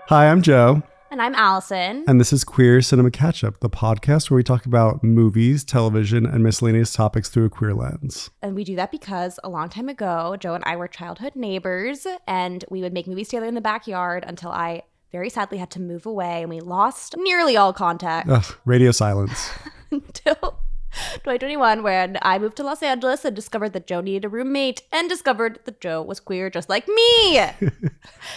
Hi, I'm Joe. And I'm Allison. And this is Queer Cinema Catchup, the podcast where we talk about movies, television, and miscellaneous topics through a queer lens. And we do that because a long time ago, Joe and I were childhood neighbors, and we would make movies together in the backyard until I very sadly had to move away, and we lost nearly all contact. Ugh, radio silence. Until 2021, when I moved to Los Angeles and discovered that Joe needed a roommate and discovered that Joe was queer just like me.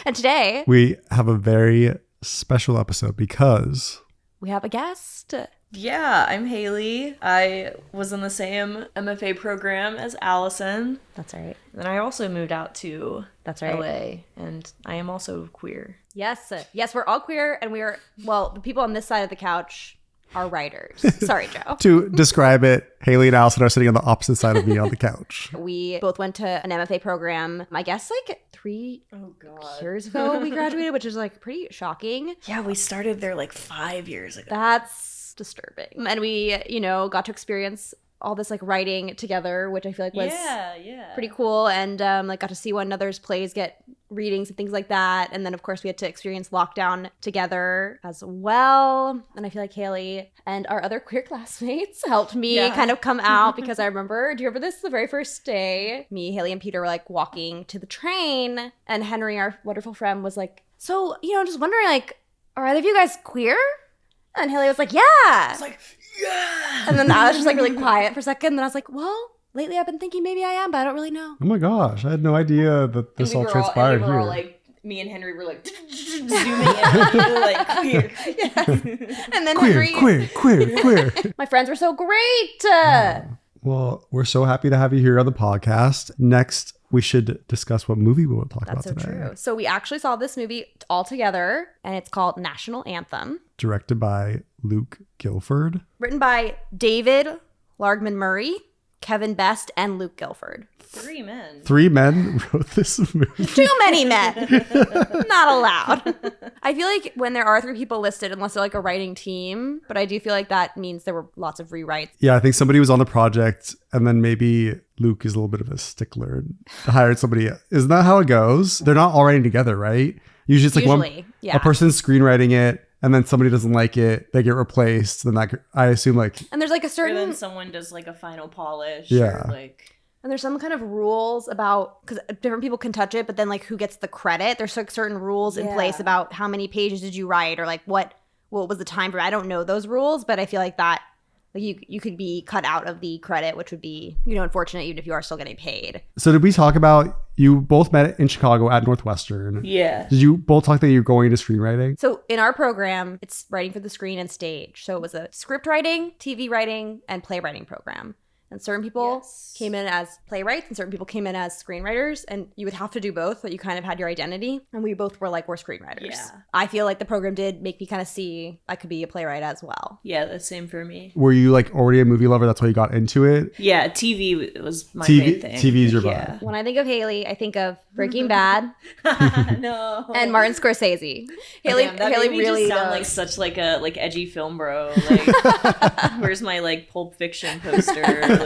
And today we have a very special episode because we have a guest. Yeah, I'm Haley. I was in the same MFA program as Allison. That's right. And I also moved out to That's right. LA, and I am also queer. Yes, we're all queer, and we are, well, the people on this side of the couch are writers. Sorry, Joe. To describe it, Haley and Allison are sitting on the opposite side of me on the couch. We both went to an MFA program, I guess like 3 years ago we graduated, which is like pretty shocking. Yeah, we started there like 5 years ago. That's disturbing. And we, got to experience all this like writing together, which I feel like was pretty cool, and got to see one another's plays get readings and things like that. And then of course we had to experience lockdown together as well. And I feel like Haley and our other queer classmates helped me kind of come out, because I remember, do you remember this? The very first day, me, Haley, and Peter were like walking to the train, and Henry, our wonderful friend, was like, so, just wondering, like, are either of you guys queer? And Haley was like, yeah. I was like, yeah. And then I was just like really quiet for a second. And then I was like, well, lately I've been thinking maybe I am, but I don't really know. Oh my gosh, I had no idea that this all transpired we were here. all like, me and Henry were like zooming in, like queer. Yes. And then queer, Henry, queer. my friends were so great. Well, we're so happy to have you here on the podcast. Next, we should discuss what movie we will talk about today. That's so true. So we actually saw this movie all together, and it's called National Anthem. Directed by Luke Gilford. Written by David Largman Murray, Kevin Best, and Luke Gilford. 3 men. 3 men wrote this movie. Too many men. Not allowed. I feel like when there are 3 people listed, unless they're like a writing team, but I do feel like that means there were lots of rewrites. Yeah, I think somebody was on the project, and then maybe Luke is a little bit of a stickler and hired somebody. Isn't that how it goes? They're not all writing together, right? Usually it's like a person's screenwriting it, and then somebody doesn't like it, they get replaced. Then I assume and there's like a certain, or then someone does like a final polish. Yeah. Or like, and there's some kind of rules about, because different people can touch it, but then like who gets the credit? There's like certain rules in place about how many pages did you write, or like what was the time for. I don't know those rules, but I feel like that like you could be cut out of the credit, which would be unfortunate, even if you are still getting paid. So did we talk about, you both met in Chicago at Northwestern? Yeah. Did you both talk that you're going into screenwriting? So in our program, it's writing for the screen and stage. So it was a script writing, TV writing, and playwriting program. And certain people came in as playwrights and certain people came in as screenwriters, and you would have to do both, but you kind of had your identity. And we both were like, we're screenwriters. Yeah. I feel like the program did make me kind of see I could be a playwright as well. Yeah, the same for me. Were you like already a movie lover? That's why you got into it? Yeah, TV was my main thing. TV is your vibe. When I think of Haley, I think of Breaking Bad. No. And Martin Scorsese. Haley made me really just sound does. like such like a like edgy film bro. Like, where's my like Pulp Fiction poster? Like,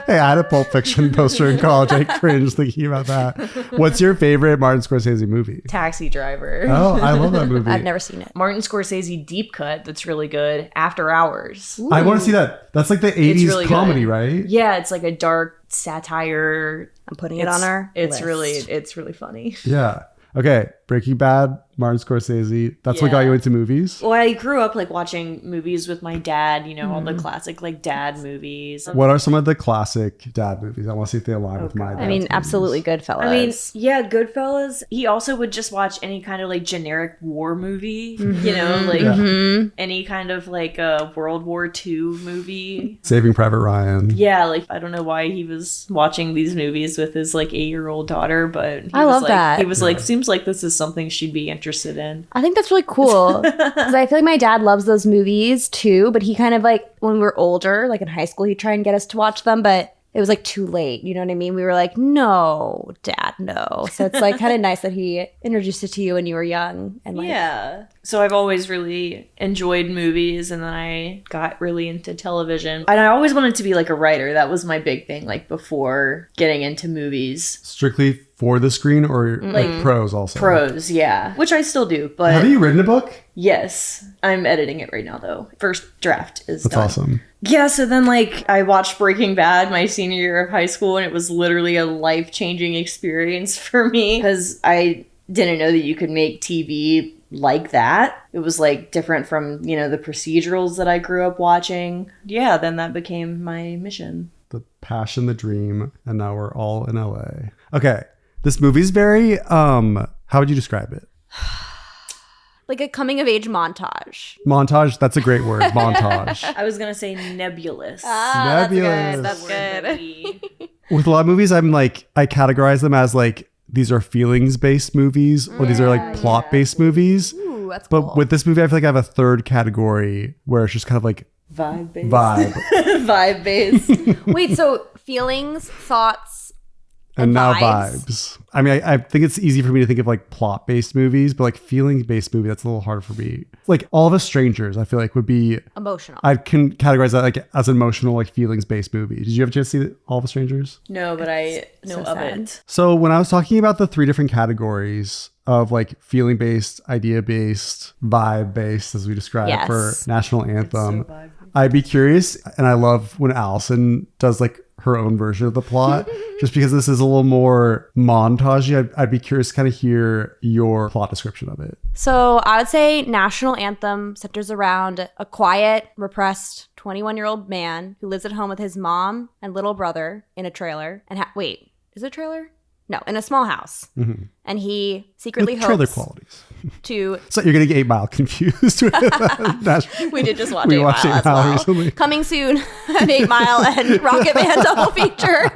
Hey, I had a Pulp Fiction poster in college. I cringed thinking about that. What's your favorite Martin Scorsese movie? Taxi Driver. Oh, I love that movie. I've never seen it. Martin Scorsese deep cut that's really good. After Hours. I want to see that. That's like the 80s really comedy, good. right? Yeah, it's like a dark satire. I'm putting it on our It's list. it's really funny. Yeah. Okay. Breaking Bad, Martin Scorsese. That's what got you into movies? Well, I grew up like watching movies with my dad, all the classic like dad movies. What are some of the classic dad movies? I want to see if they align with my dad's I mean, movies. absolutely Goodfellas. I mean, yeah, Goodfellas. He also would just watch any kind of like generic war movie, any kind of like a World War II movie. Saving Private Ryan. Yeah, like I don't know why he was watching these movies with his like 8-year-old daughter, but I love that. He was like, seems like this is something she'd be interested in. I think that's really cool, because I feel like my dad loves those movies too, but he kind of like, when we were older, like in high school, he'd try and get us to watch them, but it was like too late. You know what I mean? We were like, no, Dad, no. So it's like kind of nice that he introduced it to you when you were young. And like, yeah. So I've always really enjoyed movies, and then I got really into television. And I always wanted to be like a writer. That was my big thing, like before getting into movies. Strictly for the screen or like prose also? Prose, yeah. Which I still do, but... Have you written a book? Yes. I'm editing it right now, though. First draft is done. That's awesome. Yeah, so then like I watched Breaking Bad my senior year of high school, and it was literally a life-changing experience for me because I didn't know that you could make TV like that. It was like different from, the procedurals that I grew up watching. Yeah, then that became my mission. The passion, the dream, and now we're all in LA. Okay, this movie's very, how would you describe it? Like a coming of age montage. Montage, that's a great word. Montage. I was going to say nebulous. Nebulous. That's good. With a lot of movies, I categorize them as like, these are feelings-based movies or these are like plot-based movies. Ooh, that's but cool. with this movie, I feel like I have a third category where it's just kind of like Vibe-based. Vibe-based. Wait, so feelings, thoughts, and now vibes? vibes. I mean, I think it's easy for me to think of like plot-based movies, but like feelings-based movie, that's a little harder for me. Like All of Us Strangers, I feel like would be... emotional. I can categorize that like as an emotional, like feelings-based movie. Did you have a chance to see All of Us Strangers? No, but I know of it. So when I was talking about the 3 different categories of like feeling-based, idea-based, vibe-based, as we described for National Anthem, I'd be curious, and I love when Allison does like her own version of the plot, just because this is a little more montagey. I'd be curious to kind of hear your plot description of it. So I would say National Anthem centers around a quiet, repressed 21-year-old man who lives at home with his mom and little brother in a trailer. And wait, is it a trailer? No, in a small house. Mm-hmm. And he secretly hopes... trailer qualities. To... So you're getting 8 Mile confused. We did just watch 8 Mile as well. Recently. Coming soon, an 8 Mile and Rocket Man double feature.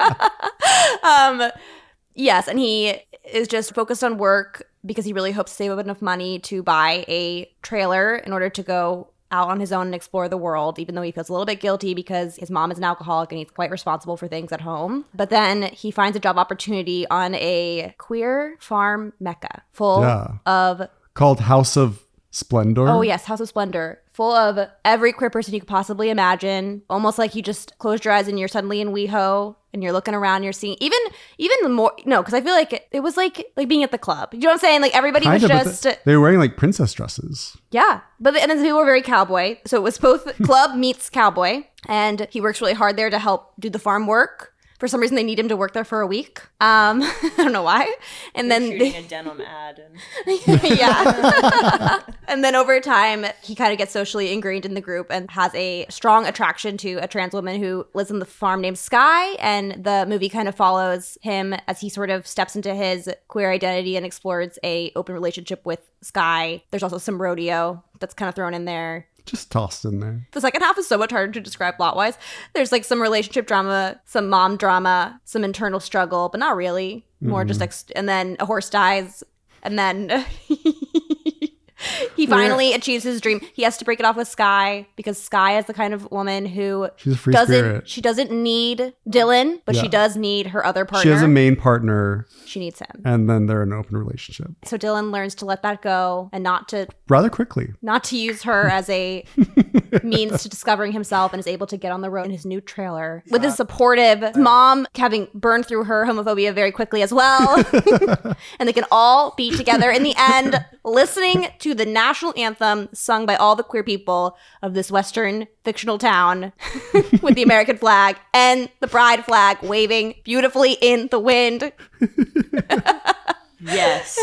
Yes, and he is just focused on work because he really hopes to save up enough money to buy a trailer in order to go out on his own and explore the world, even though he feels a little bit guilty because his mom is an alcoholic and he's quite responsible for things at home. But then he finds a job opportunity on a queer farm mecca full of... called House of Splendor. Oh, yes, House of Splendor. Full of every queer person you could possibly imagine. Almost like you just closed your eyes and you're suddenly in WeHo and you're looking around, you're seeing even more. No, because I feel like it was like being at the club. You know what I'm saying? Like everybody was just... they were wearing like princess dresses. Yeah. And then the people were very cowboy. So it was both club meets cowboy. And he works really hard there to help do the farm work. For some reason, they need him to work there for a week. I don't know why. And then shooting a denim ad. Yeah. And then over time, he kind of gets socially ingrained in the group and has a strong attraction to a trans woman who lives on the farm named Sky. And the movie kind of follows him as he sort of steps into his queer identity and explores a open relationship with Sky. There's also some rodeo that's kind of thrown in there. Just tossed in there. The second half is so much harder to describe plot-wise. There's like some relationship drama, some mom drama, some internal struggle, but not really. More just and then a horse dies, and then he finally achieves his dream. He has to break it off with Sky because Sky is the kind of woman who she's a free spirit. She doesn't need Dylan, but she does need her other partner. She has a main partner. She needs him. And then they're in an open relationship. So Dylan learns to let that go and rather quickly. Not to use her as a means to discovering himself, and is able to get on the road in his new trailer with his supportive mom having burned through her homophobia very quickly as well. And they can all be together in the end, listening to the national anthem sung by all the queer people of this Western fictional town with the American flag and the pride flag waving beautifully in the wind. Yes.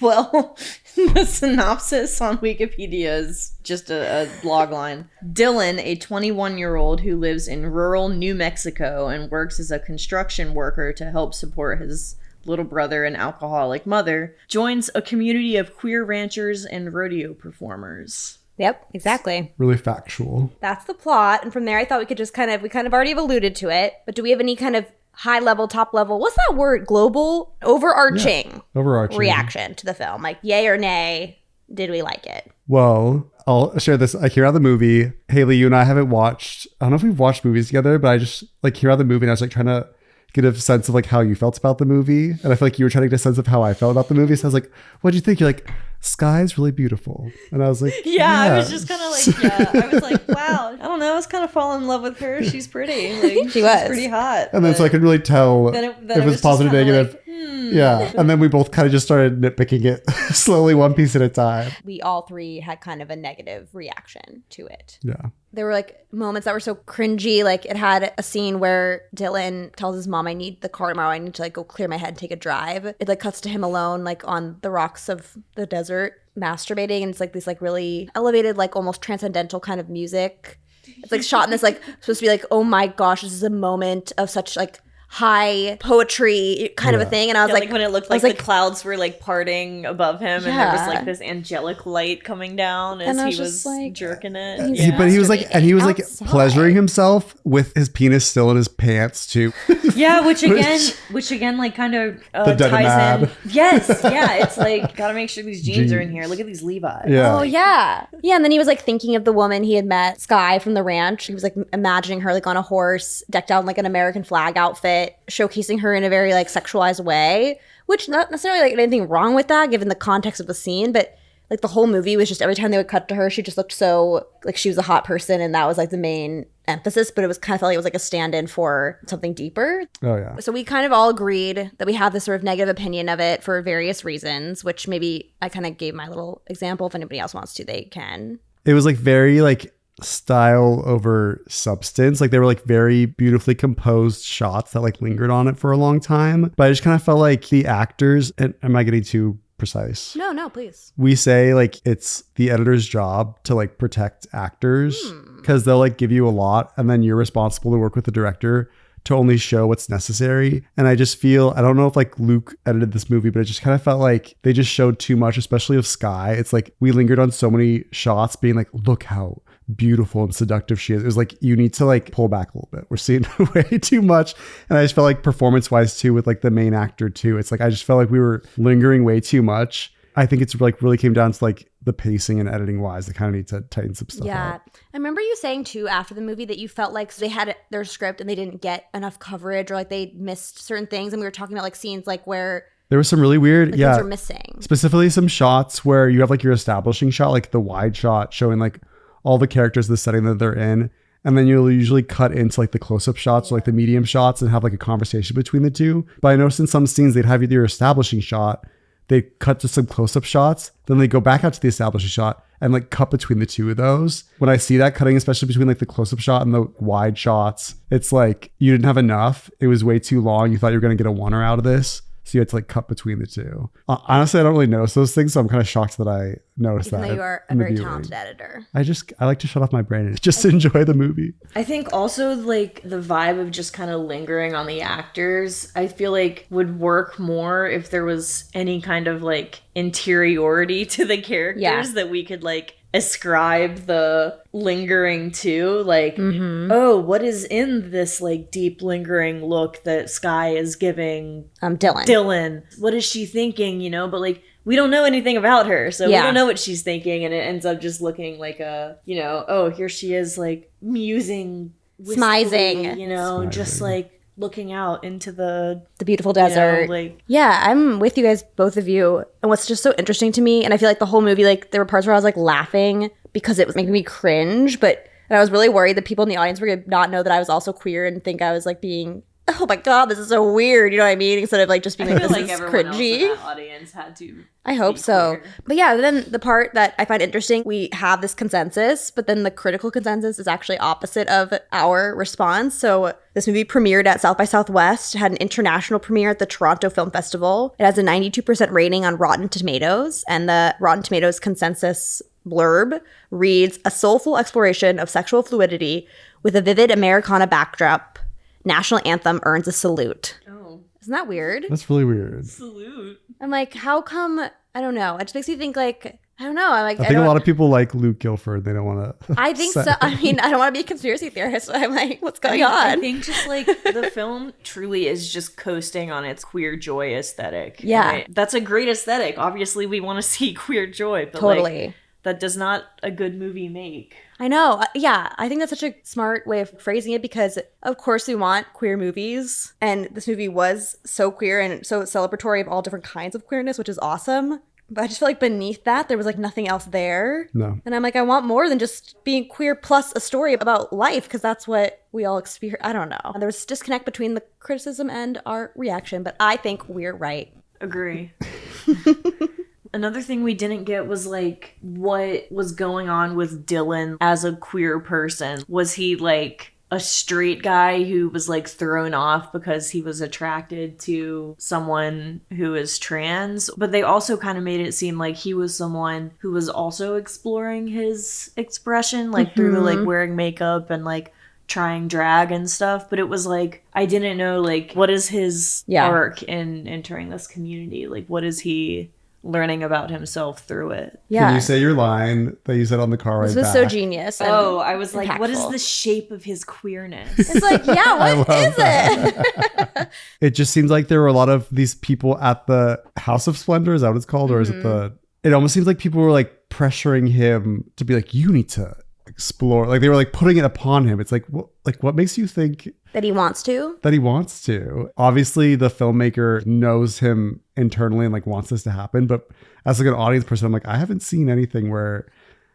Well, the synopsis on Wikipedia is just a log line. Dylan, a 21-year-old who lives in rural New Mexico and works as a construction worker to help support his little brother and alcoholic mother, joins a community of queer ranchers and rodeo performers. Yep, exactly. Really factual. That's the plot. And from there, I thought we could just we kind of already have alluded to it, but do we have any kind of high level, top level, what's that word? Global? Overarching reaction to the film? Like, yay or nay, did we like it? Well, I'll share this. I came out of the movie. Haley, you and I haven't watched, I don't know if we've watched movies together, but I just like came out of the movie and I was like trying to get a sense of like how you felt about the movie. And I feel like you were trying to get a sense of how I felt about the movie. So I was like, what'd you think? You're like, Sky's really beautiful. And I was like, I was just kind of like, I was like, wow, I don't know, I was kind of falling in love with her. She's pretty. Like, she was pretty hot. And then so I could really tell if it was positive, negative. Like, yeah. And then we both kind of just started nitpicking it slowly, one piece at a time. We all three had kind of a negative reaction to it. Yeah. There were like moments that were so cringy. Like it had a scene where Dylan tells his mom, I need the car tomorrow. I need to like go clear my head and take a drive. It like cuts to him alone, like on the rocks of the desert, masturbating. And it's like this like really elevated, like almost transcendental kind of music. It's like shot in this like supposed to be like, oh my gosh, this is a moment of such like high poetry kind of a thing. And I was like when it looked like the clouds were like parting above him and there was like this angelic light coming down as he was like, jerking it. But he was like pleasuring himself with his penis still in his pants too. Yeah, which again like kind of ties in. Yes, yeah, it's like gotta make sure these jeans are in here. Look at these Levi's. Yeah. Oh yeah. Yeah, and then he was like thinking of the woman he had met, Sky from the ranch. He was like imagining her like on a horse, decked out in like an American flag outfit, showcasing her in a very like sexualized way, which not necessarily like anything wrong with that given the context of the scene, but like the whole movie was just every time they would cut to her, she just looked so like she was a hot person and that was like the main emphasis, but it was kind of felt like it was like a stand-in for something deeper. Oh yeah. So we kind of all agreed that we have this sort of negative opinion of it for various reasons, which maybe I kind of gave my little example. If anybody else wants to, they can. It was like very like style over substance. Like they were like very beautifully composed shots that like lingered on it for a long time. But I just kind of felt like the actors, and am I getting too precise? No, please. We say like it's the editor's job to like protect actors because they'll like give you a lot and then you're responsible to work with the director to only show what's necessary. And I just feel, I don't know if like Luke edited this movie, but it just kind of felt like they just showed too much, especially of Sky. It's like we lingered on so many shots being like, look how beautiful and seductive she is. It was like, you need to like pull back a little bit. We're seeing way too much. And I just felt like performance wise too, with like the main actor too. It's like, I just felt like we were lingering way too much. I think it's like really came down to like the pacing and editing wise. They kind of need to tighten some stuff up. I remember you saying too after the movie that you felt like they had their script and they didn't get enough coverage or like they missed certain things. And we were talking about like scenes like where there was some really weird, things were missing. Specifically some shots where you have like your establishing shot, like the wide shot showing like all the characters, the setting that they're in. And then you'll usually cut into like the close-up shots or like the medium shots and have like a conversation between the two. But I noticed in some scenes they'd have your establishing shot, they cut to some close-up shots, then they go back out to the establishing shot and like cut between the two of those. When I see that cutting, especially between like the close-up shot and the wide shots, it's like you didn't have enough. It was way too long. You thought you were going to get a oneer out of this. So you had to like cut between the two. Honestly, I don't really notice those things. So I'm kind of shocked that I noticed Even that. though you are a very talented editor. I like to shut off my brain and just enjoy the movie. I think also like the vibe of just kind of lingering on the actors, I feel like would work more if there was any kind of like interiority to the characters that we could like ascribe the lingering to, like oh, what is in this like deep lingering look that Sky is giving Dylan, what is she thinking, you know? But like we don't know anything about her, so we don't know what she's thinking, and it ends up just looking like a, you know, oh, here she is like musing, smizing, you know, just like looking out into the beautiful desert. You know, yeah, I'm with you guys, both of you. And what's just so interesting to me, and I feel like the whole movie, like there were parts where I was like laughing because it was making me cringe, but and I was really worried that people in the audience were going to not know that I was also queer and think I was like being, oh my god, this is so weird, you know what I mean? Instead of like just being like, this is cringy. Else in that audience had to. I hope so. Queer. But yeah, then the part that I find interesting, we have this consensus, but then the critical consensus is actually opposite of our response. So this movie premiered at South by Southwest, had an international premiere at the Toronto Film Festival. It has a 92% rating on Rotten Tomatoes, and the Rotten Tomatoes consensus blurb reads, a soulful exploration of sexual fluidity with a vivid Americana backdrop. National Anthem earns a salute. Oh. Isn't that weird? That's really weird. Salute. I'm like, how come? I don't know. It just makes me think like, I don't know. I'm like, I think a lot of people like Luke Gilford. They don't want to. I think so. I mean, I don't want to be a conspiracy theorist. So I'm like, what's going on? I think just like the film truly is just coasting on its queer joy aesthetic. Yeah. Right? That's a great aesthetic. Obviously, we want to see queer joy. But totally. Like, that does not a good movie make. I know. Yeah, I think that's such a smart way of phrasing it because, of course, we want queer movies. And this movie was so queer and so celebratory of all different kinds of queerness, which is awesome. But I just feel like beneath that, there was like nothing else there. No. And I'm like, I want more than just being queer plus a story about life, because that's what we all experience. I don't know. There was disconnect between the criticism and our reaction, but I think we're right. Agree. Another thing we didn't get was like what was going on with Dylan as a queer person. Was he like a straight guy who was like thrown off because he was attracted to someone who is trans? But they also kind of made it seem like he was someone who was also exploring his expression, like through the like wearing makeup and like trying drag and stuff. But it was like, I didn't know like what is his arc in entering this community? Like what is he learning about himself through it? Yeah. Can you say your line that you said on the car ride back? This was so genius. I was like, what is the shape of his queerness? It's like, yeah, what is it? It just seems like there were a lot of these people at the House of Splendor. Is that what it's called? Or is it it almost seems like people were like pressuring him to be like, you need to explore. Like they were like putting it upon him. It's like, what makes you think that he wants to? That he wants to. Obviously, the filmmaker knows him internally and like wants this to happen. But as like an audience person, I'm like, I haven't seen anything where,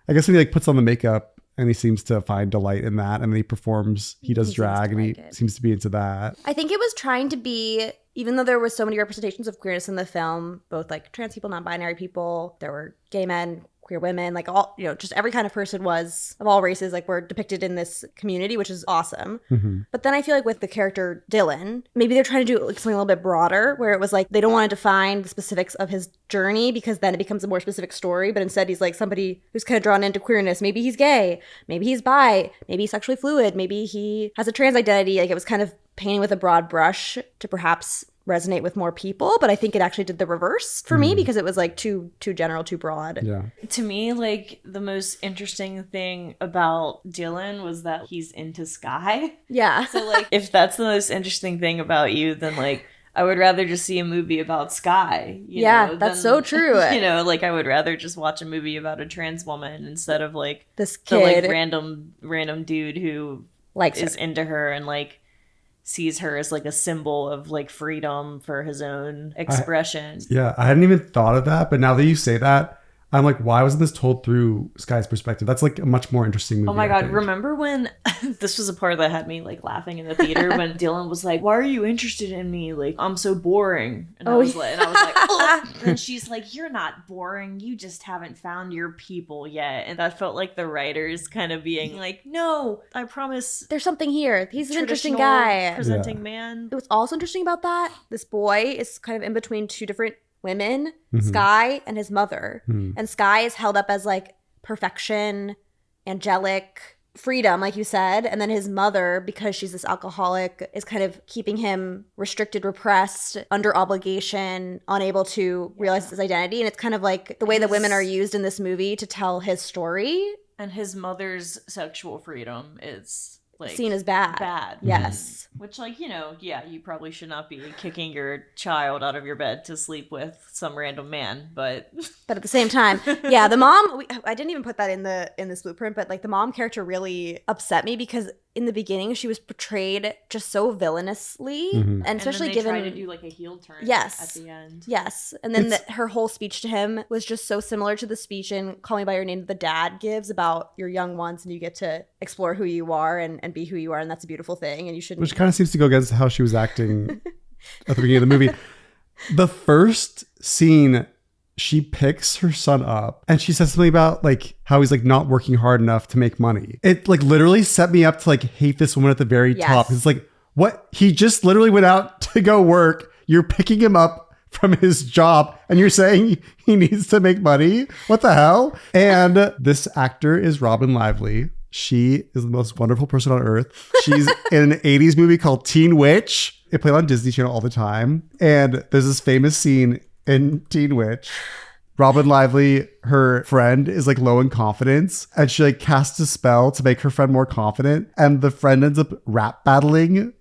I guess when he like puts on the makeup and he seems to find delight in that, and then he performs, he does drag, and he seems to be into that. I think it was trying to be, even though there were so many representations of queerness in the film, both like trans people, non-binary people, there were gay men, queer women, like all, you know, just every kind of person was, of all races, like were depicted in this community, which is awesome. But then I feel like with the character Dylan, maybe they're trying to do like something a little bit broader, where it was like they don't want to define the specifics of his journey because then it becomes a more specific story, but instead he's like somebody who's kind of drawn into queerness. Maybe he's gay, maybe he's bi, maybe he's sexually fluid, maybe he has a trans identity. Like it was kind of painting with a broad brush to perhaps resonate with more people, but I think it actually did the reverse for me because it was like too general, too broad. Yeah. To me, like the most interesting thing about Dylan was that he's into Sky. Yeah. So like if that's the most interesting thing about you, then like I would rather just see a movie about Sky. You know, that's so true. You know, like I would rather just watch a movie about a trans woman instead of like this kid, the, like random dude who likes is into her and like sees her as like a symbol of like freedom for his own expression. I hadn't even thought of that, but now that you say that, I'm like, why wasn't this told through Sky's perspective? That's like a much more interesting movie. Oh my God. Remember when this was a part that had me like laughing in the theater when Dylan was like, why are you interested in me? Like, I'm so boring. And I was like, oh. And she's like, you're not boring. You just haven't found your people yet. And that felt like the writers kind of being like, no, I promise. There's something here. He's an interesting guy. Presenting man. It was also interesting about that. This boy is kind of in between two different women, Sky and his mother. And Sky is held up as like perfection, angelic, freedom, like you said. And then his mother, because she's this alcoholic, is kind of keeping him restricted, repressed, under obligation, unable to realize his identity. And it's kind of like the way that women are used in this movie to tell his story. And his mother's sexual freedom is like seen as bad. Yes. Which, like, you know, you probably should not be kicking your child out of your bed to sleep with some random man, but at the same time, the mom, I didn't even put that in this blueprint, but like the mom character really upset me because in the beginning she was portrayed just so villainously, and especially and then given try to do like a heel turn at the end. And then her whole speech to him was just so similar to the speech in Call Me by Your Name that the dad gives about you're young once and you get to explore who you are and be who you are, and that's a beautiful thing, and you shouldn't. Which kind of seems to go against how she was acting at the beginning of the movie. The first scene, she picks her son up and she says something about like how he's like not working hard enough to make money. It like literally set me up to like hate this woman at the very top. It's like, what? He just literally went out to go work. You're picking him up from his job and you're saying he needs to make money? What the hell? And this actor is Robyn Lively. She is the most wonderful person on earth. She's in an 80s movie called Teen Witch. It played on Disney Channel all the time. And there's this famous scene in Teen Witch. Robyn Lively, her friend, is like low in confidence. And she like casts a spell to make her friend more confident. And the friend ends up rap battling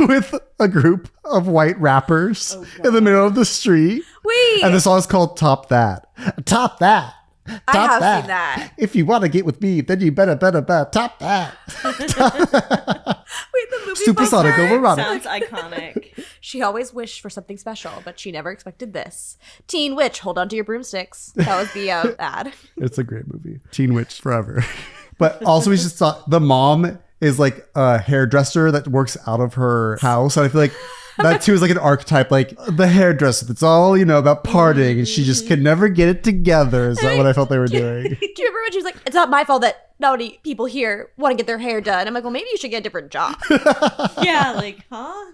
with a group of white rappers in the middle of the street. Wait. And the song is called Top That. Top That. I have seen that. If you want to get with me, then you better top that. Wait, the Supersonic overrun. Sounds iconic. She always wished for something special, but she never expected this. Teen Witch, hold on to your broomsticks. That was the ad. It's a great movie. Teen Witch forever. But also we just thought the mom is like a hairdresser that works out of her house. And I feel like that too is like an archetype, like the hairdresser that's all, about partying and she just could never get it together. Is that what I felt they were doing? Do you remember when she was like, it's not my fault that not many people here want to get their hair done? I'm like, well, maybe you should get a different job. Yeah, like, huh?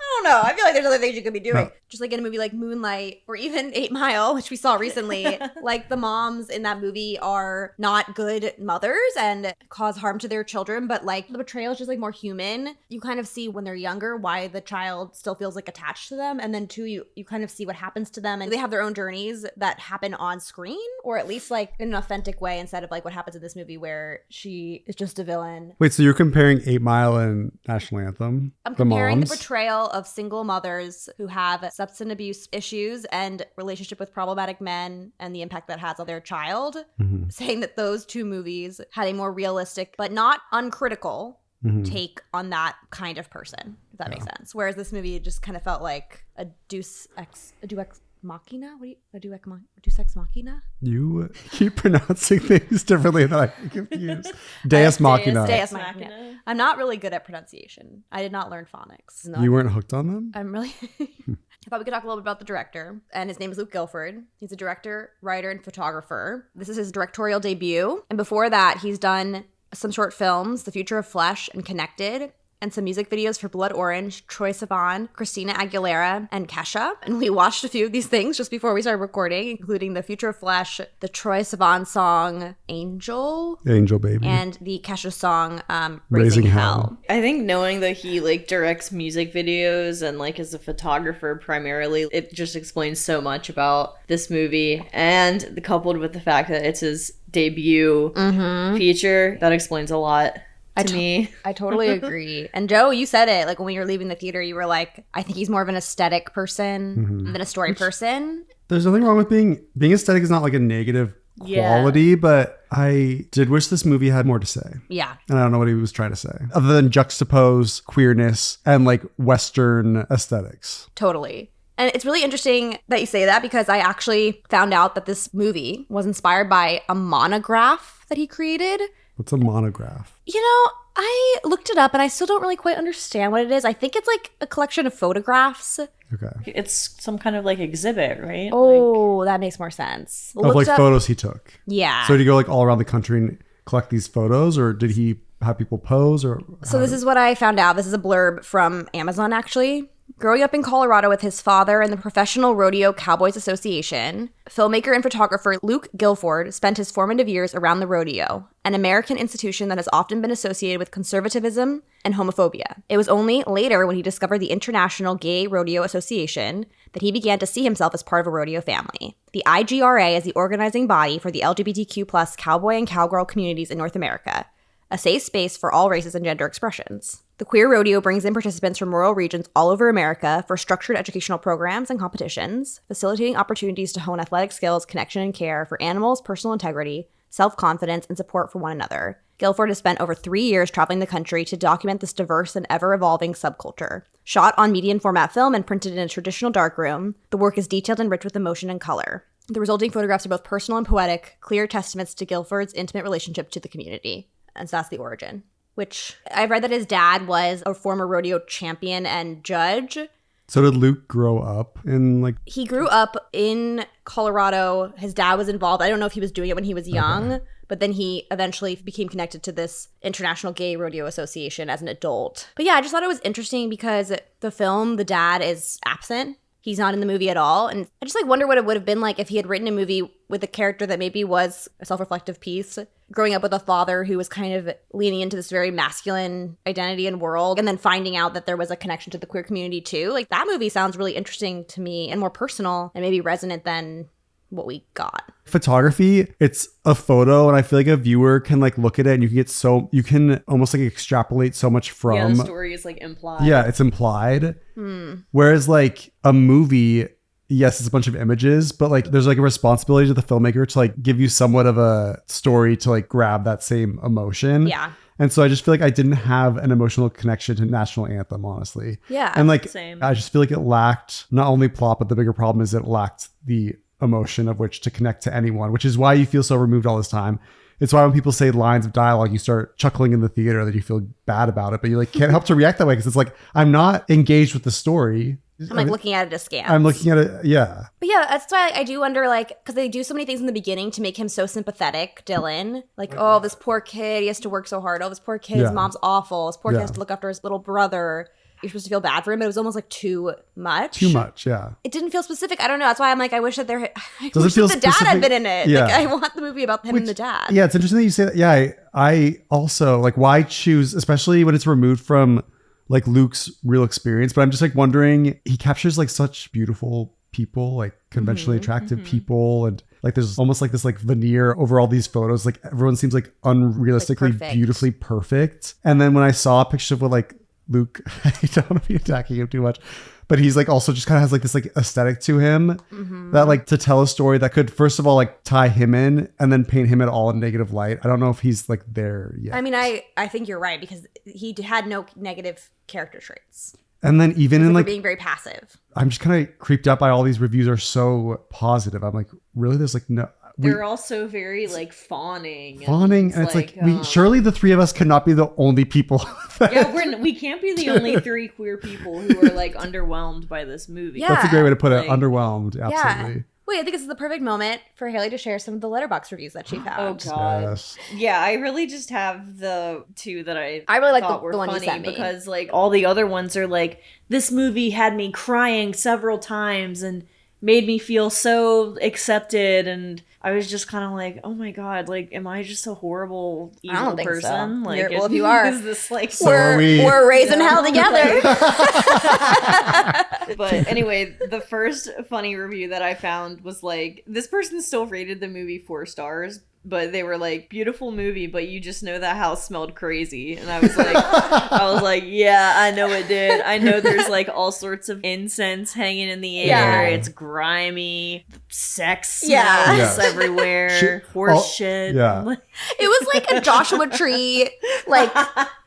I don't know. I feel like there's other things you could be doing. No. Just like in a movie like Moonlight or even 8 Mile, which we saw recently, like the moms in that movie are not good mothers and cause harm to their children, but like the portrayal is just like more human. You kind of see when they're younger why the child still feels like attached to them. And then too, you kind of see what happens to them and they have their own journeys that happen on screen, or at least like in an authentic way instead of like what happens in this movie where she is just a villain. Wait, so you're comparing 8 Mile and National Anthem? I'm comparing the portrayal of single mothers who have substance abuse issues and relationship with problematic men and the impact that has on their child, saying that those two movies had a more realistic but not uncritical take on that kind of person, if that makes sense. Whereas this movie just kind of felt like a deus ex machina? Deus ex machina? You keep pronouncing things differently than I get confused. Deus machina. Deus machina. I'm not really good at pronunciation. I did not learn phonics. You weren't hooked on them? I'm really... I thought we could talk a little bit about the director, and his name is Luke Gilford. He's a director, writer, and photographer. This is his directorial debut, and before that, he's done some short films, The Future of Flesh and Connected, and some music videos for Blood Orange, Troye Sivan, Christina Aguilera, and Catchup. And we watched a few of these things just before we started recording, including The Future of Flesh, the Troye Sivan song Angel Baby, and the Catchup song Raising Hell. I think knowing that he like directs music videos and like is a photographer primarily, it just explains so much about this movie, and coupled with the fact that it's his debut feature, that explains a lot. To me. I totally agree. And Joe, you said it, like when we were leaving the theater, you were like, I think he's more of an aesthetic person than a story person. There's nothing wrong with being aesthetic is not like a negative quality, but I did wish this movie had more to say. Yeah. And I don't know what he was trying to say, other than juxtapose queerness and like Western aesthetics. Totally. And it's really interesting that you say that because I actually found out that this movie was inspired by a monograph that he created. What's a monograph? I looked it up and I still don't really quite understand what it is. I think it's like a collection of photographs. Okay. It's some kind of like exhibit, right? Oh, that makes more sense. Of like photos he took. Yeah. So did he go like all around the country and collect these photos, or did he have people pose? Or so this is what I found out. This is a blurb from Amazon, actually. Growing up in Colorado with his father and the Professional Rodeo Cowboys Association, filmmaker and photographer Luke Gilford spent his formative years around the rodeo, an American institution that has often been associated with conservatism and homophobia. It was only later when he discovered the International Gay Rodeo Association that he began to see himself as part of a rodeo family. The IGRA is the organizing body for the LGBTQ+ cowboy and cowgirl communities in North America, a safe space for all races and gender expressions. The queer rodeo brings in participants from rural regions all over America for structured educational programs and competitions, facilitating opportunities to hone athletic skills, connection and care for animals, personal integrity, self-confidence, and support for one another. Gilford has spent over 3 years traveling the country to document this diverse and ever-evolving subculture. Shot on medium format film and printed in a traditional darkroom, the work is detailed and rich with emotion and color. The resulting photographs are both personal and poetic, clear testaments to Gilford's intimate relationship to the community. And so that's the origin. Which I've read that his dad was a former rodeo champion and judge. So did Luke grow up in like... He grew up in Colorado. His dad was involved. I don't know if he was doing it when he was young, but then he eventually became connected to this International Gay Rodeo Association as an adult. But yeah, I just thought it was interesting because the film, the dad is absent. He's not in the movie at all. And I just like wonder what it would have been like if he had written a movie with a character that maybe was a self-reflective piece, growing up with a father who was kind of leaning into this very masculine identity and world, and then finding out that there was a connection to the queer community too. Like that movie sounds really interesting to me and more personal and maybe resonant than what we got. Photography, it's a photo, and I feel like a viewer can like look at it and you can almost like extrapolate so much from... Yeah, the story is like implied. Yeah, it's implied. Whereas like a movie, yes, it's a bunch of images, but like there's like a responsibility to the filmmaker to like give you somewhat of a story to like grab that same emotion. Yeah. And so I just feel like I didn't have an emotional connection to National Anthem, honestly. Yeah. And like, same. I just feel like it lacked not only plot, but the bigger problem is it lacked the emotion of which to connect to anyone, which is why you feel so removed all this time. It's why when people say lines of dialogue, you start chuckling in the theater that you feel bad about it, but you like can't help to react that way because it's like, I'm not engaged with the story. I'm like looking at it askance. I'm looking at it, yeah. But yeah, that's why I do wonder, like, because they do so many things in the beginning to make him so sympathetic, Dylan. Like, oh, this poor kid, he has to work so hard. Oh, this poor kid, his mom's awful. This poor kid has to look after his little brother. You're supposed to feel bad for him, but it was almost like too much. Too much, yeah. It didn't feel specific. I don't know. That's why I'm like, I wish that the dad had been in it. Yeah. Like, I want the movie about him and the dad. Yeah, it's interesting that you say that. Yeah, I also, like, why choose, especially when it's removed from, like, Luke's real experience. But I'm just, like, wondering, he captures, like, such beautiful people, like, conventionally attractive people. And, like, there's almost, like, this, like, veneer over all these photos. Like, everyone seems, like, unrealistically, like beautifully perfect. And then when I saw a picture of what, like, Luke, I don't want to be attacking him too much, but he's like also just kind of has like this like aesthetic to him that like to tell a story that could first of all like tie him in and then paint him at all in negative light. I don't know if he's like there yet. I mean, I think you're right because he had no negative character traits. And then even in like being very passive, I'm just kind of creeped out by all these reviews are so positive. I'm like, really? There's like no. They're also very like fawning. And it's like we surely the three of us cannot be the only people. We can't be the only three queer people who are like underwhelmed by this movie. Yeah. That's a great way to put it. Underwhelmed, absolutely. Yeah. Wait, I think this is the perfect moment for Haley to share some of the Letterboxd reviews that she found. Oh God. Yes. Yeah, I really just have the two that I really like thought the were one you funny sent me. because like all the other ones are like, this movie had me crying several times and made me feel so accepted, and I was just kind of like, oh my God, like, am I just a horrible evil I don't think person? So. Like, if you are, is this like we're raising hell together? But anyway, the first funny review that I found was like, this person still rated the movie 4 stars, but they were like, beautiful movie, but you just know that house smelled crazy. And I was like, yeah, I know it did. I know there's like all sorts of incense hanging in the air. Yeah. It's grimy, sex smells everywhere, horse shit. Yeah. It was like a Joshua Tree, like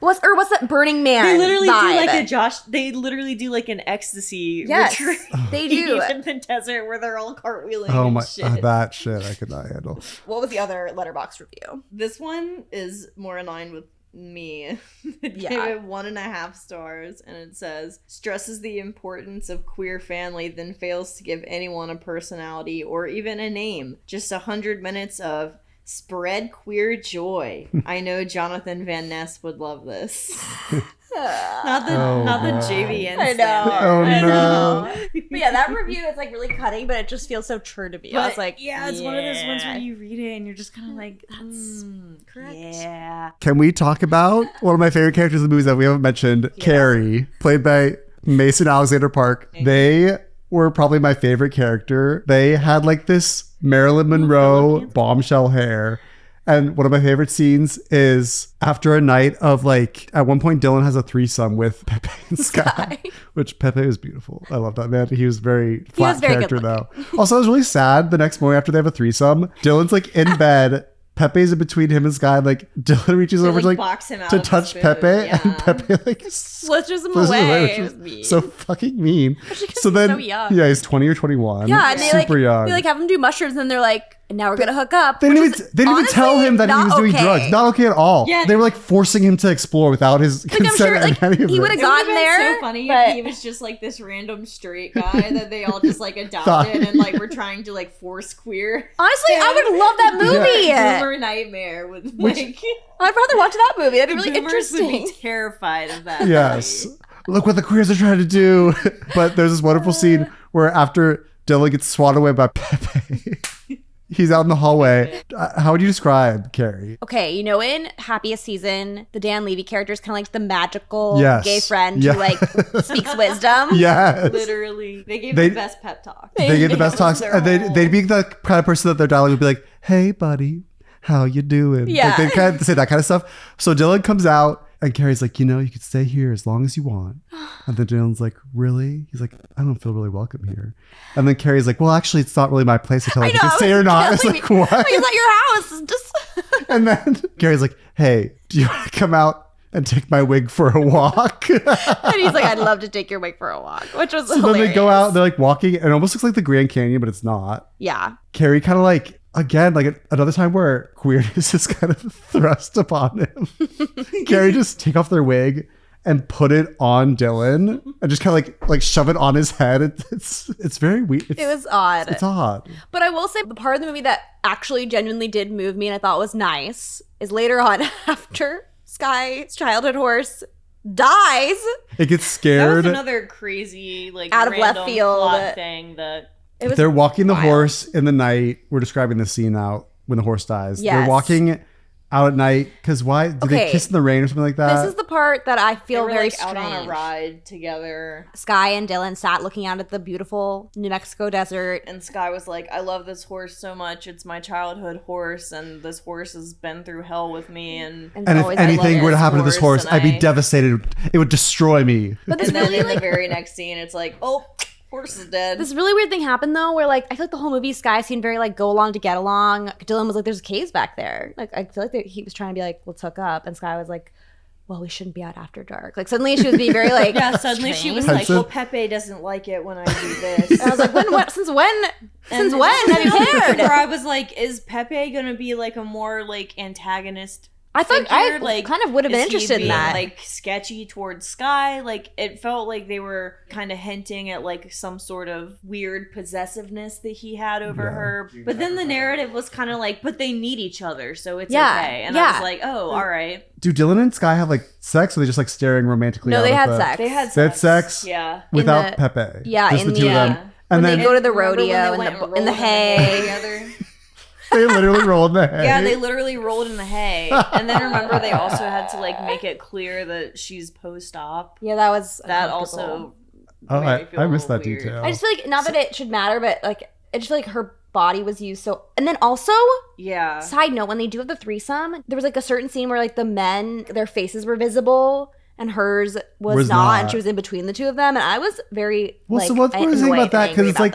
what's that Burning Man? They literally vibe. They literally do like an ecstasy yes, retreat. They do in the desert where they're all cartwheeling. Oh and my, shit. that shit I could not handle. What was the other Letterboxd review? This one is more in line with me. It gave it 1.5 stars, and it says, stresses the importance of queer family, then fails to give anyone a personality or even a name. Just 100 minutes of spread queer joy. I know Jonathan Van Ness would love this. Not the JVN. I know. Oh no. But yeah, that review is like really cutting, but it just feels so true to me. I was like, it's one of those ones where you read it and you're just kind of like, that's correct. Yeah. Can we talk about one of my favorite characters in the movies that we haven't mentioned? Carrie, played by Mason Alexander Park. They were probably my favorite character. They had like this Marilyn Monroe bombshell hair. And one of my favorite scenes is after a night of like, at one point Dylan has a threesome with Pepe and Sky, which Pepe was beautiful. I love that man. He was very flat character though. Also, I was really sad the next morning after they have a threesome. Dylan's like in bed. Pepe's in between him and Sky. Like Dylan reaches over to like box him out to touch Pepe, and Pepe like switches him away. Which was so fucking mean. So then, so young. Yeah, he's 20 or 21. Yeah, and super young. They like have him do mushrooms, and they're like, now we're gonna hook up. They didn't even tell him that he was doing drugs. Not okay at all. Yeah, they were like forcing him to explore without his consent. I'm sure, like, he would have gotten there. So funny if he was just like this random straight guy that they all just like adopted and like were trying to like force queer. Honestly, I would love that movie. Boomer Nightmare with like. I'd rather watch that movie. That'd be really interesting. Would be terrified of that. Yes. Look what the queers are trying to do. But there's this wonderful scene where after Dylan gets swatted away by Pepe. He's out in the hallway. How would you describe Carrie? Okay, you know, in Happiest Season, the Dan Levy character is kind of like the magical gay friend who like speaks wisdom. Yes. Literally. They gave the best pep talk. They gave the best talks. And they'd be the kind of person that their dialogue would be like, hey, buddy, how you doing? Yeah. Like, they'd kind of say that kind of stuff. So Dylan comes out. And Carrie's like, you know, you could stay here as long as you want. And then Dylan's like, really? He's like, I don't feel really welcome here. And then Carrie's like, well, actually, it's not really my place to tell you if you can stay or not. It's like, what? It's not your house. Just And then Gary's like, hey, do you want to come out and take my wig for a walk? And he's like, I'd love to take your wig for a walk, which was hilarious. Then they go out, they're like walking, and it almost looks like the Grand Canyon, but it's not. Yeah. Carrie kind of like, again, like another time where queerness is kind of thrust upon him. Carrie just take off their wig and put it on Dylan and just kind of like shove it on his head. It's very weird. It was odd. It's odd. But I will say the part of the movie that actually genuinely did move me and I thought was nice is later on after Sky's childhood horse dies. It gets scared. That was another crazy, like, out of left field plot thing that... They're walking the horse in the night. We're describing the scene out when the horse dies. Yes. They're walking out at night because why? Did they kiss in the rain or something like that? This is the part that I feel they were, very like, strange. out on a ride together. Sky and Dylan sat looking out at the beautiful New Mexico desert. And Sky was like, I love this horse so much. It's my childhood horse. And this horse has been through hell with me. And if anything were to happen to this horse, I'd be devastated. It would destroy me. But this and then really, in the very next scene, it's like, oh, horse is dead. This really weird thing happened though, where like I feel like the whole movie Sky seemed very like go along to get along. Dylan was like, "There's caves back there." Like I feel like he was trying to be like, "Let's hook up," and Sky was like, "Well, we shouldn't be out after dark." Like suddenly she was being very like, yeah. Suddenly she was like, "Well, Pepe doesn't like it when I do this." And I was like, Since when have you cared?" Where I was like, "Is Pepe gonna be like a more like antagonist?" I thought I like, kind of would have been interested in that. Like sketchy towards Sky. Like it felt like they were kind of hinting at like some sort of weird possessiveness that he had over her. But then the narrative was kind of like, but they need each other, so it's okay. And I was like, oh, all right. Do Dylan and Sky have like sex, or are they just like staring romantically? No, out they had the... sex. They had sex. Yeah. Without Pepe. Yeah, just the two of them. And then they go to the rodeo in the hay together. They literally rolled in the hay. Yeah, they literally rolled in the hay. And then remember, they also had to like make it clear that she's post-op. Yeah, that was that also. Oh, I missed that weird. detail. I just feel like not that it should matter, but like I just feel like her body was used so. And then also, yeah. Side note: when they do have the threesome, there was like a certain scene where like the men, their faces were visible. And hers was not, and she was in between the two of them. And I was very so what was it about that? Because it's like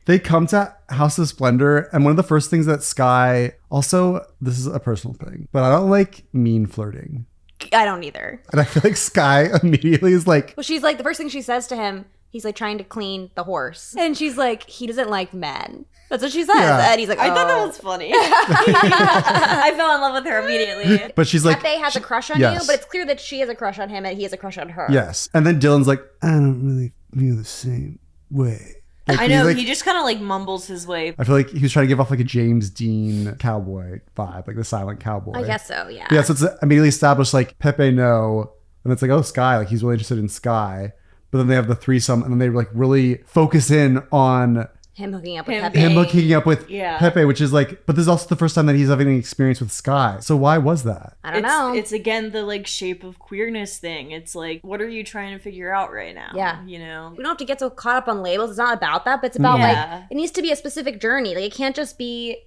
they come to House of Splendor, and one of the first things that Sky also, this is a personal thing, but I don't like mean flirting. I don't either. And I feel like Sky immediately is like, well, she's like the first thing she says to him. He's like trying to clean the horse, and she's like, he doesn't like men. That's what she says, and he's like, I thought that was funny. I fell in love with her immediately. But she's like, Pepe has a crush on you, but it's clear that she has a crush on him, and he has a crush on her. Yes, and then Dylan's like, I don't really feel the same way. Like, I know, like, he just kind of like mumbles his way. I feel like he was trying to give off like a James Dean cowboy vibe, like the silent cowboy. I guess so, yeah. Yeah, so it's immediately established like Pepe no, and it's like, oh, Sky, like he's really interested in Sky. But then they have the threesome, and then they like really focus in on him hooking up with Pepe. Him hooking up with Pepe, which is like, but this is also the first time that he's having an experience with Sky. So why was that? I don't know. It's again the like shape of queerness thing. It's like, what are you trying to figure out right now? Yeah. You know? We don't have to get so caught up on labels. It's not about that, but it's about like, it needs to be a specific journey. Like it can't just be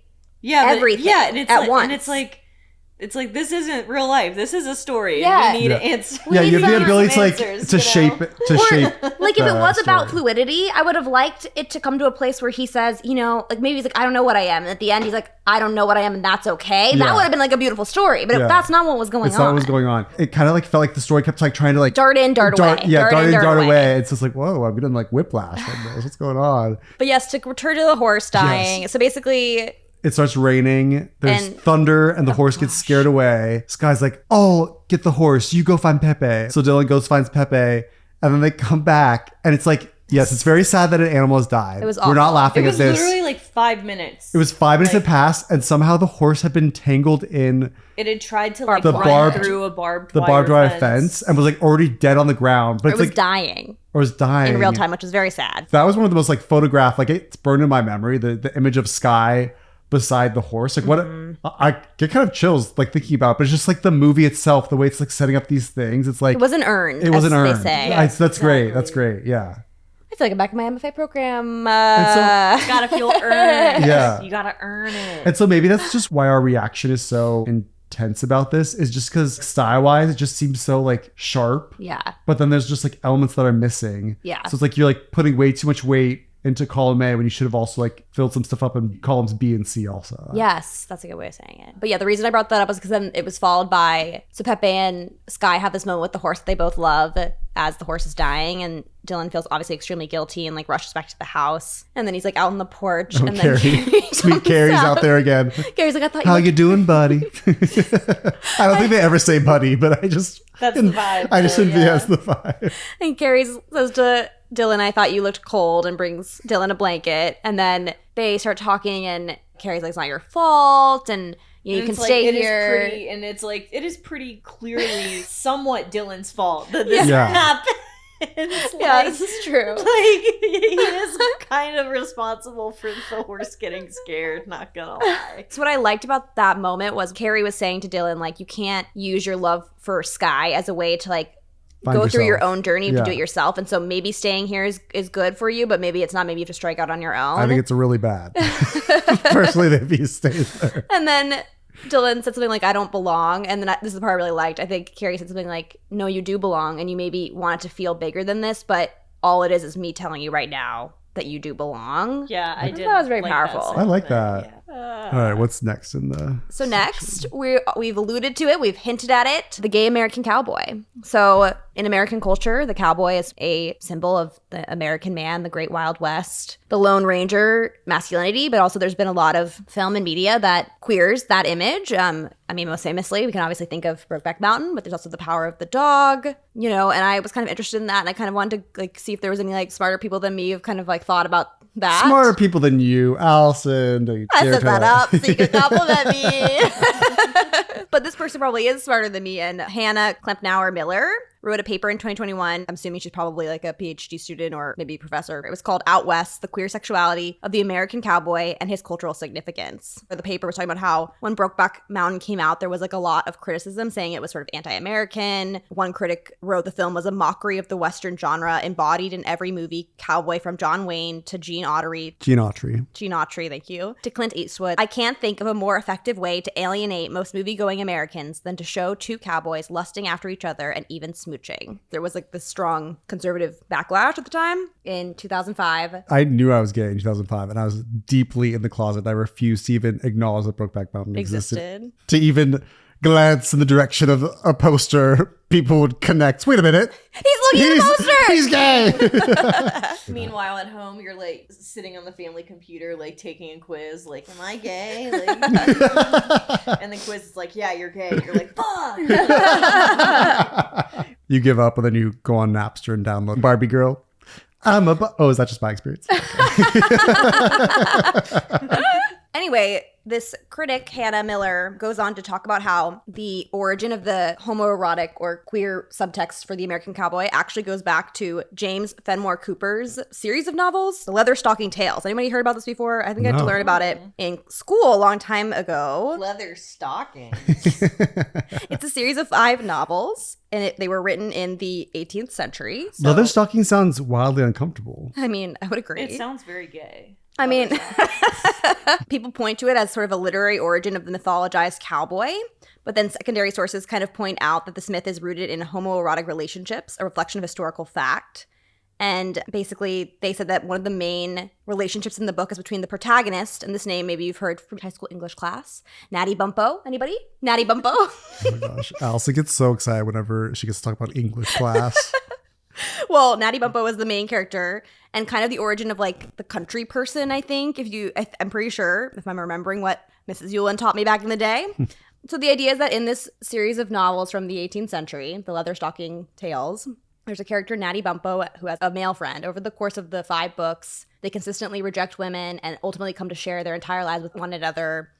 everything and it's at like, once. And it's like this isn't real life. This is a story. Yeah. And we need answers. Yeah, you have the ability to like to shape like if it was about fluidity, I would have liked it to come to a place where he says, you know, like maybe he's like, I don't know what I am. And at the end he's like, I don't know what I am, and that's okay. That would have been like a beautiful story. But that's not what was going on. It's not what was going on. It kind of like felt like the story kept like trying to like dart in, dart away. Yeah, dart in, dart away. It's just like, whoa, I'm getting like whiplash on this. What's going on? But yes, to return to the horse dying. So basically it starts raining. There's thunder, and the horse gets scared away. Sky's like, "Oh, get the horse. You go find Pepe." So Dylan goes finds Pepe, and then they come back, and it's like, yes, it's very sad that an animal has died. It was awful. We're not laughing at this. It was literally like 5 minutes. It was 5 minutes had passed, and somehow the horse had been tangled in. It had tried to like run through a barbed wire fence, and was like already dead on the ground. But it was like dying. Or was dying in real time, which was very sad. That was one of the most like photographed. Like it's burned in my memory. The image of Sky beside the horse, like what I get kind of chills like thinking about, but it's just like the movie itself, the way it's like setting up these things. It's like it wasn't earned. It wasn't earned. They say. That's great. That's great. Yeah. I feel like I'm back in my MFA program. You gotta feel earned. Yeah. You gotta earn it. And so maybe that's just why our reaction is so intense about this, is just because style-wise it just seems so like sharp. Yeah. But then there's just like elements that are missing. Yeah. So it's like you're like putting way too much weight into column A when you should have also like filled some stuff up in columns B and C also. Yes, that's a good way of saying it. But yeah, the reason I brought that up was because then it was followed by, so Pepe and Sky have this moment with the horse that they both love as the horse is dying, and Dylan feels obviously extremely guilty and like rushes back to the house, and then he's like out on the porch, and then sweet Carrie's out there again. Carrie's like, I thought how you doing, buddy? I don't think they ever say buddy, but that's the vibe. I just think that's the vibe. And Carrie says to Dylan, I thought you looked cold, and brings Dylan a blanket, and then they start talking, and Carrie's like, it's not your fault, and you can stay here. It is pretty clearly somewhat Dylan's fault that this happened. Yeah, this is true. Like, he is kind of responsible for the horse getting scared, not gonna lie. So what I liked about that moment was Carrie was saying to Dylan, like, you can't use your love for Sky as a way to like go through your own journey. You have to do it yourself. And so maybe staying here is good for you, but maybe it's not. Maybe you have to strike out on your own. I think it's really bad. Personally, that he stays there. And then Dylan said something like, I don't belong. And then this is the part I really liked. I think Carrie said something like, no, you do belong. And you maybe want it to feel bigger than this, but all it is me telling you right now that you do belong. Yeah, I did. That was very powerful. I like that. Yeah. All right, what's next in the So next, we've alluded to it, we've hinted at it, the gay American cowboy. So in American culture, the cowboy is a symbol of the American man, the great Wild West, the Lone Ranger masculinity, but also there's been a lot of film and media that queers that image. I mean, most famously, we can obviously think of Brokeback Mountain, but there's also The Power of the Dog, and I was kind of interested in that, and I kind of wanted to like see if there was any like smarter people than me who've kind of like thought about that. Smarter people than you, Allison. I set that up so you could compliment me. But this person probably is smarter than me. And Hannah Klempnauer Miller wrote a paper in 2021. I'm assuming she's probably like a PhD student or maybe a professor. It was called Out West, The Queer Sexuality of the American Cowboy and His Cultural Significance. The paper was talking about how when Brokeback Mountain came out, there was like a lot of criticism saying it was sort of anti-American. One critic wrote the film was a mockery of the Western genre embodied in every movie cowboy from John Wayne to Gene Autry, thank you, to Clint Eastwood. I can't think of a more effective way to alienate most movie-going Americans than to show two cowboys lusting after each other and even smooching. There was like this strong conservative backlash at the time in 2005. I knew I was gay in 2005 and I was deeply in the closet. I refused to even acknowledge that Brokeback Mountain existed. To even glance in the direction of a poster, people would connect. Wait a minute. He's looking at the poster. He's gay. Meanwhile, at home, you're like sitting on the family computer, like taking a quiz, like, am I gay? Like, and the quiz is like, yeah, you're gay. You're like, fuck. You give up and then you go on Napster and download Barbie Girl. Is that just my experience? Anyway, this critic, Hannah Miller, goes on to talk about how the origin of the homoerotic or queer subtext for the American cowboy actually goes back to James Fenimore Cooper's series of novels, The Leatherstocking Tales. Anybody heard about this before? I think I had to learn about it in school a long time ago. Leather stockings. It's a series of 5 novels, and they were written in the 18th century. So. Leatherstocking sounds wildly uncomfortable. I mean, I would agree. It sounds very gay. I mean, people point to it as sort of a literary origin of the mythologized cowboy, but then secondary sources kind of point out that this myth is rooted in homoerotic relationships, a reflection of historical fact. And basically, they said that one of the main relationships in the book is between the protagonist, and this name maybe you've heard from high school English class, Natty Bumppo. Anybody? Natty Bumppo? Oh my gosh. Allison gets so excited whenever she gets to talk about English class. Well, Natty Bumppo is the main character and kind of the origin of like the country person, I think. I'm pretty sure, if I'm remembering what Mrs. Yulin taught me back in the day. So the idea is that in this series of novels from the 18th century, the Leatherstocking Tales, there's a character, Natty Bumppo, who has a male friend. Over the course of the 5 books, they consistently reject women and ultimately come to share their entire lives with one another,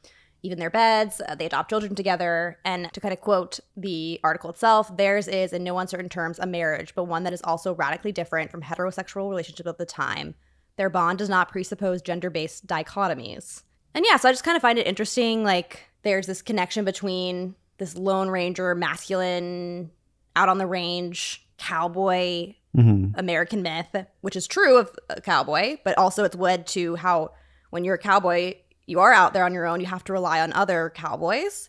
even their beds. They adopt children together. And to kind of quote the article itself, theirs is, in no uncertain terms, a marriage, but one that is also radically different from heterosexual relationships of the time. Their bond does not presuppose gender-based dichotomies. And yeah, so I just kind of find it interesting. Like, there's this connection between this Lone Ranger, masculine, out on the range, cowboy, American myth, which is true of a cowboy, but also it's led to how when you're a cowboy, you are out there on your own, you have to rely on other cowboys,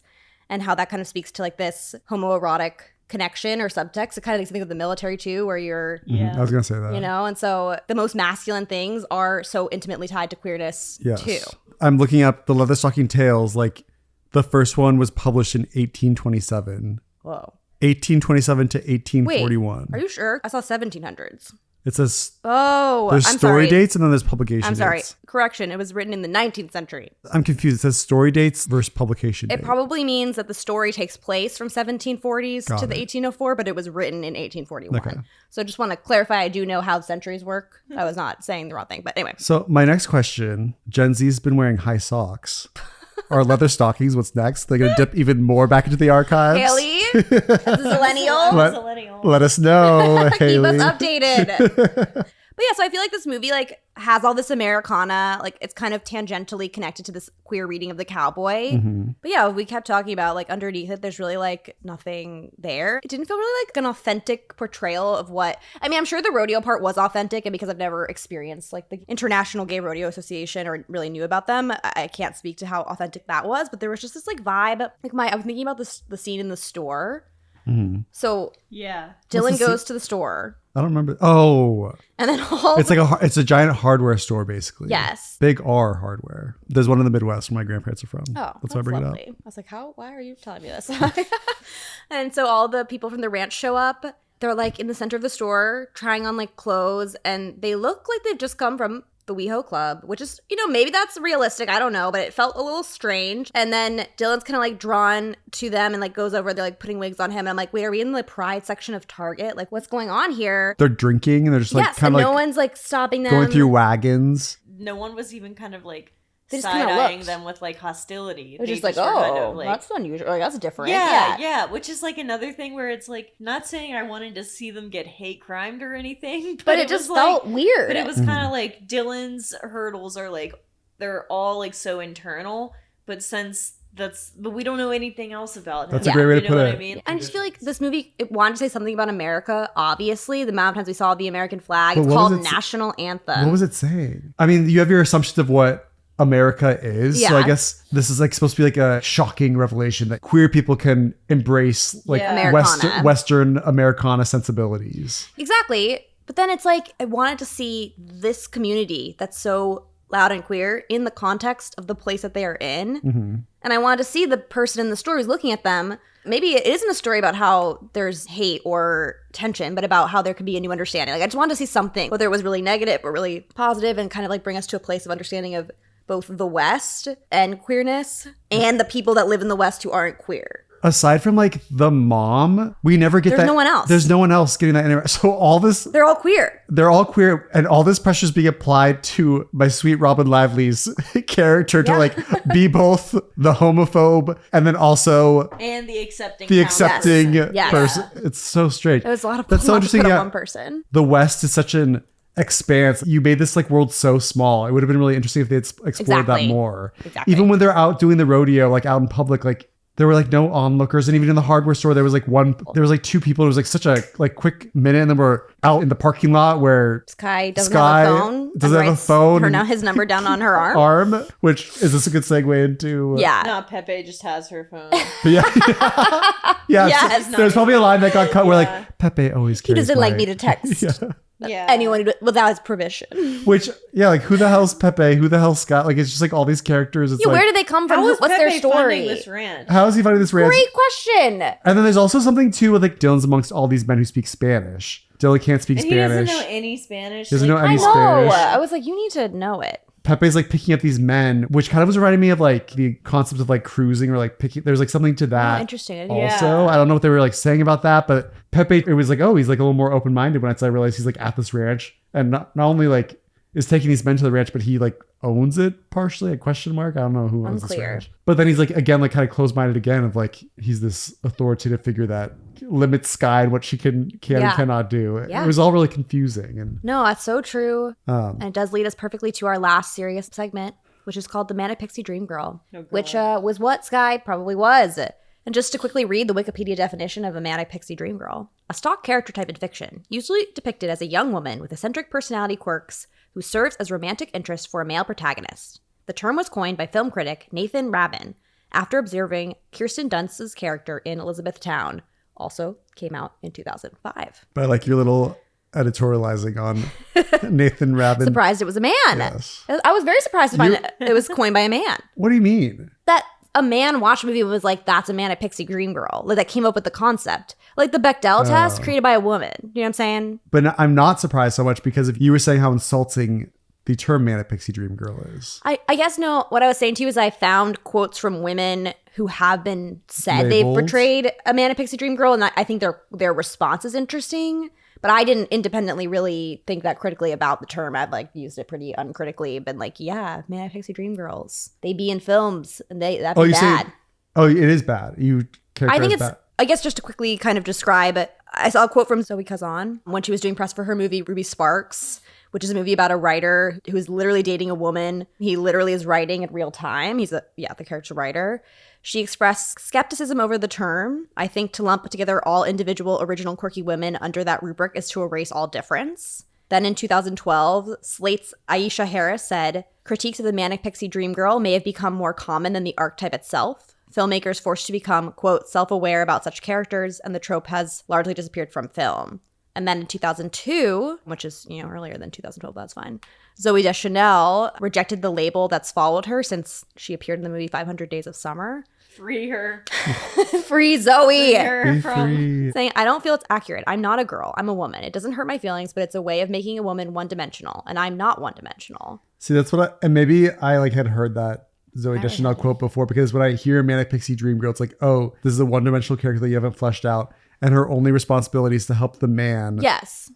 and how that kind of speaks to like this homoerotic connection or subtext. It kind of makes me think of the military too, where you're, I was gonna say that. you know, and so the most masculine things are so intimately tied to queerness too. I'm looking up the Leatherstocking Tales. Like the first one was published in 1827. Whoa. 1827 to 1841. Wait, are you sure? I saw 1700s. It says there's story dates and then there's publication I'm sorry. dates. Correction. It was written in the 19th century. I'm confused. It says story dates versus publication date. It probably means that the story takes place from 1740s to the 1804, but it was written in 1841. Okay. So I just want to clarify, I do know how centuries work. I was not saying the wrong thing, but anyway. So my next question, Gen Z's been wearing high socks. Or leather stockings, what's next? They're going to dip even more back into the archives? Haley, as a millennial. Let us know, Haley. Keep us updated. But yeah, so I feel like this movie like has all this Americana, like it's kind of tangentially connected to this queer reading of the cowboy. But yeah, we kept talking about like underneath it, there's really like nothing there. It didn't feel really like an authentic portrayal of what, I mean, I'm sure the rodeo part was authentic, and because I've never experienced like the International Gay Rodeo Association or really knew about them, I can't speak to how authentic that was, but there was just this like vibe. Like I was thinking about the scene in the store. So yeah, Dylan goes to the store. I don't remember. Oh, and then it's a giant hardware store basically. Yes, Big R hardware. There's one in the Midwest where my grandparents are from. Oh, that's why I bring lovely. it up. I was like, why are you telling me this? And so all the people from the ranch show up. They're like in the center of the store trying on like clothes, and they look like they've just come from the WeHo Club, which is, you know, maybe that's realistic. I don't know, but it felt a little strange. And then Dylan's kind of like drawn to them and like goes over, they're like putting wigs on him. And I'm like, wait, are we in the pride section of Target? Like, what's going on here? They're drinking and they're just like kind of like no one's like stopping them. Going through wagons. No one was even kind of like side-eyeing them with like hostility. They're just like, oh, that's unusual. Like, that's different. Yeah, which is like another thing where it's like, not saying I wanted to see them get hate crimed or anything, but it just felt weird. But it was kind of like Dylan's hurdles are like, they're all like so internal, but we don't know anything else about him. That's a great way to put it. I mean? I just feel like this movie, it wanted to say something about America, obviously. The amount of times we saw the American flag. It's called National Anthem. What was it saying? I mean, you have your assumptions of what America is. So I guess this is like supposed to be like a shocking revelation that queer people can embrace like Western Americana sensibilities. Exactly. But then it's like, I wanted to see this community that's so loud and queer in the context of the place that they are in. And I wanted to see the person in the store who's looking at them. Maybe it isn't a story about how there's hate or tension, but about how there could be a new understanding. Like I just wanted to see something, whether it was really negative or really positive, and kind of like bring us to a place of understanding of both the West and queerness and the people that live in the West who aren't queer. Aside from like the mom, we never get that. There's no one else. There's no one else getting that anywhere. So all this, they're all queer. And all this pressure is being applied to my sweet Robyn Lively's character to like be both the homophobe and then also and the accepting person. Yeah. It's so strange. It was a lot of That's so interesting. Yeah, one person. The West is such an expanse. You made this like world so small. It would have been really interesting if they had explored that more. Exactly. Even when they're out doing the rodeo, like out in public, like there were like no onlookers, and even in the hardware store there was like two people. It was like such a like quick minute, and then we're out in the parking lot where Sky doesn't have a phone. His number down on her arm. Which is this a good segue into? No, Pepe just has her phone. Yes. So there's probably a line that got cut where like Pepe always carries. He doesn't like me to text. Anyone without his permission. Which, like, who the hell's Pepe? Who the hell's Scott? Like, it's just like all these characters. It's where do they come from? What's their story? This ranch? How is he finding this ranch? Great question. And then there's also something too with like Dylan's amongst all these men who speak Spanish. Dylan can't speak Spanish. He doesn't know any Spanish. Doesn't know any Spanish. I was like, you need to know it. Pepe's like picking up these men, which kind of was reminding me of like the concept of like cruising or like picking. There's like something to that. Oh, interesting. Also, I don't know what they were like saying about that, but Pepe, it was like, oh, he's like a little more open minded when I realized he's like at this ranch and not only like is taking these men to the ranch, but he like owns it partially. A question mark. I don't know who owns this ranch. But then he's like again like kind of closed minded again of like he's this authoritative figure that limits Sky and what she can and cannot do. It was all really confusing. And no, that's so true. And it does lead us perfectly to our last serious segment, which is called the Manic Pixie Dream Girl, which was what Sky probably was. And just to quickly read the Wikipedia definition of a Manic Pixie Dream Girl: a stock character type in fiction, usually depicted as a young woman with eccentric personality quirks who serves as romantic interest for a male protagonist. The term was coined by film critic Nathan Rabin after observing Kirsten Dunst's character in Elizabethtown, also came out in 2005. But I like your little editorializing on Nathan Rabin. Surprised it was a man. Yes. I was very surprised to find that it was coined by a man. What do you mean? That a man watched the movie and was like, that's a manic pixie dream girl. Like, that came up with the concept. Like the Bechdel test created by a woman. You know what I'm saying? But I'm not surprised so much because if you were saying how insulting the term manic pixie dream girl is. I guess no, what I was saying to you is I found quotes from women who have been said Labeled. they've portrayed a manic pixie dream girl, and I think their response is interesting. But I didn't independently really think that critically about the term. I've like used it pretty uncritically, been like, yeah, manic pixie dream girls. They be in films and that'd be bad. It is bad. You I think it's it's bad. I guess just to quickly kind of describe it, I saw a quote from Zoe Kazan when she was doing press for her movie Ruby Sparks, which is a movie about a writer who is literally dating a woman. He literally is writing in real time. He's the character writer. She expressed skepticism over the term. I think to lump together all individual, original, quirky women under that rubric is to erase all difference. Then in 2012, Slate's Aisha Harris said, critiques of the manic pixie dream girl may have become more common than the archetype itself. Filmmakers forced to become, quote, self-aware about such characters, and the trope has largely disappeared from film. And then in 2002, which is, earlier than 2012, that's fine, Zooey Deschanel rejected the label that's followed her since she appeared in the movie 500 Days of Summer. Free her. Free Zoe. Free her from saying, I don't feel it's accurate. I'm not a girl. I'm a woman. It doesn't hurt my feelings, but it's a way of making a woman one-dimensional, and I'm not one-dimensional. See, that's what and maybe I like had heard that Zooey Deschanel quote before, because when I hear manic pixie dream girl, it's like, oh, this is a one-dimensional character that you haven't fleshed out. And her only responsibility is to help the man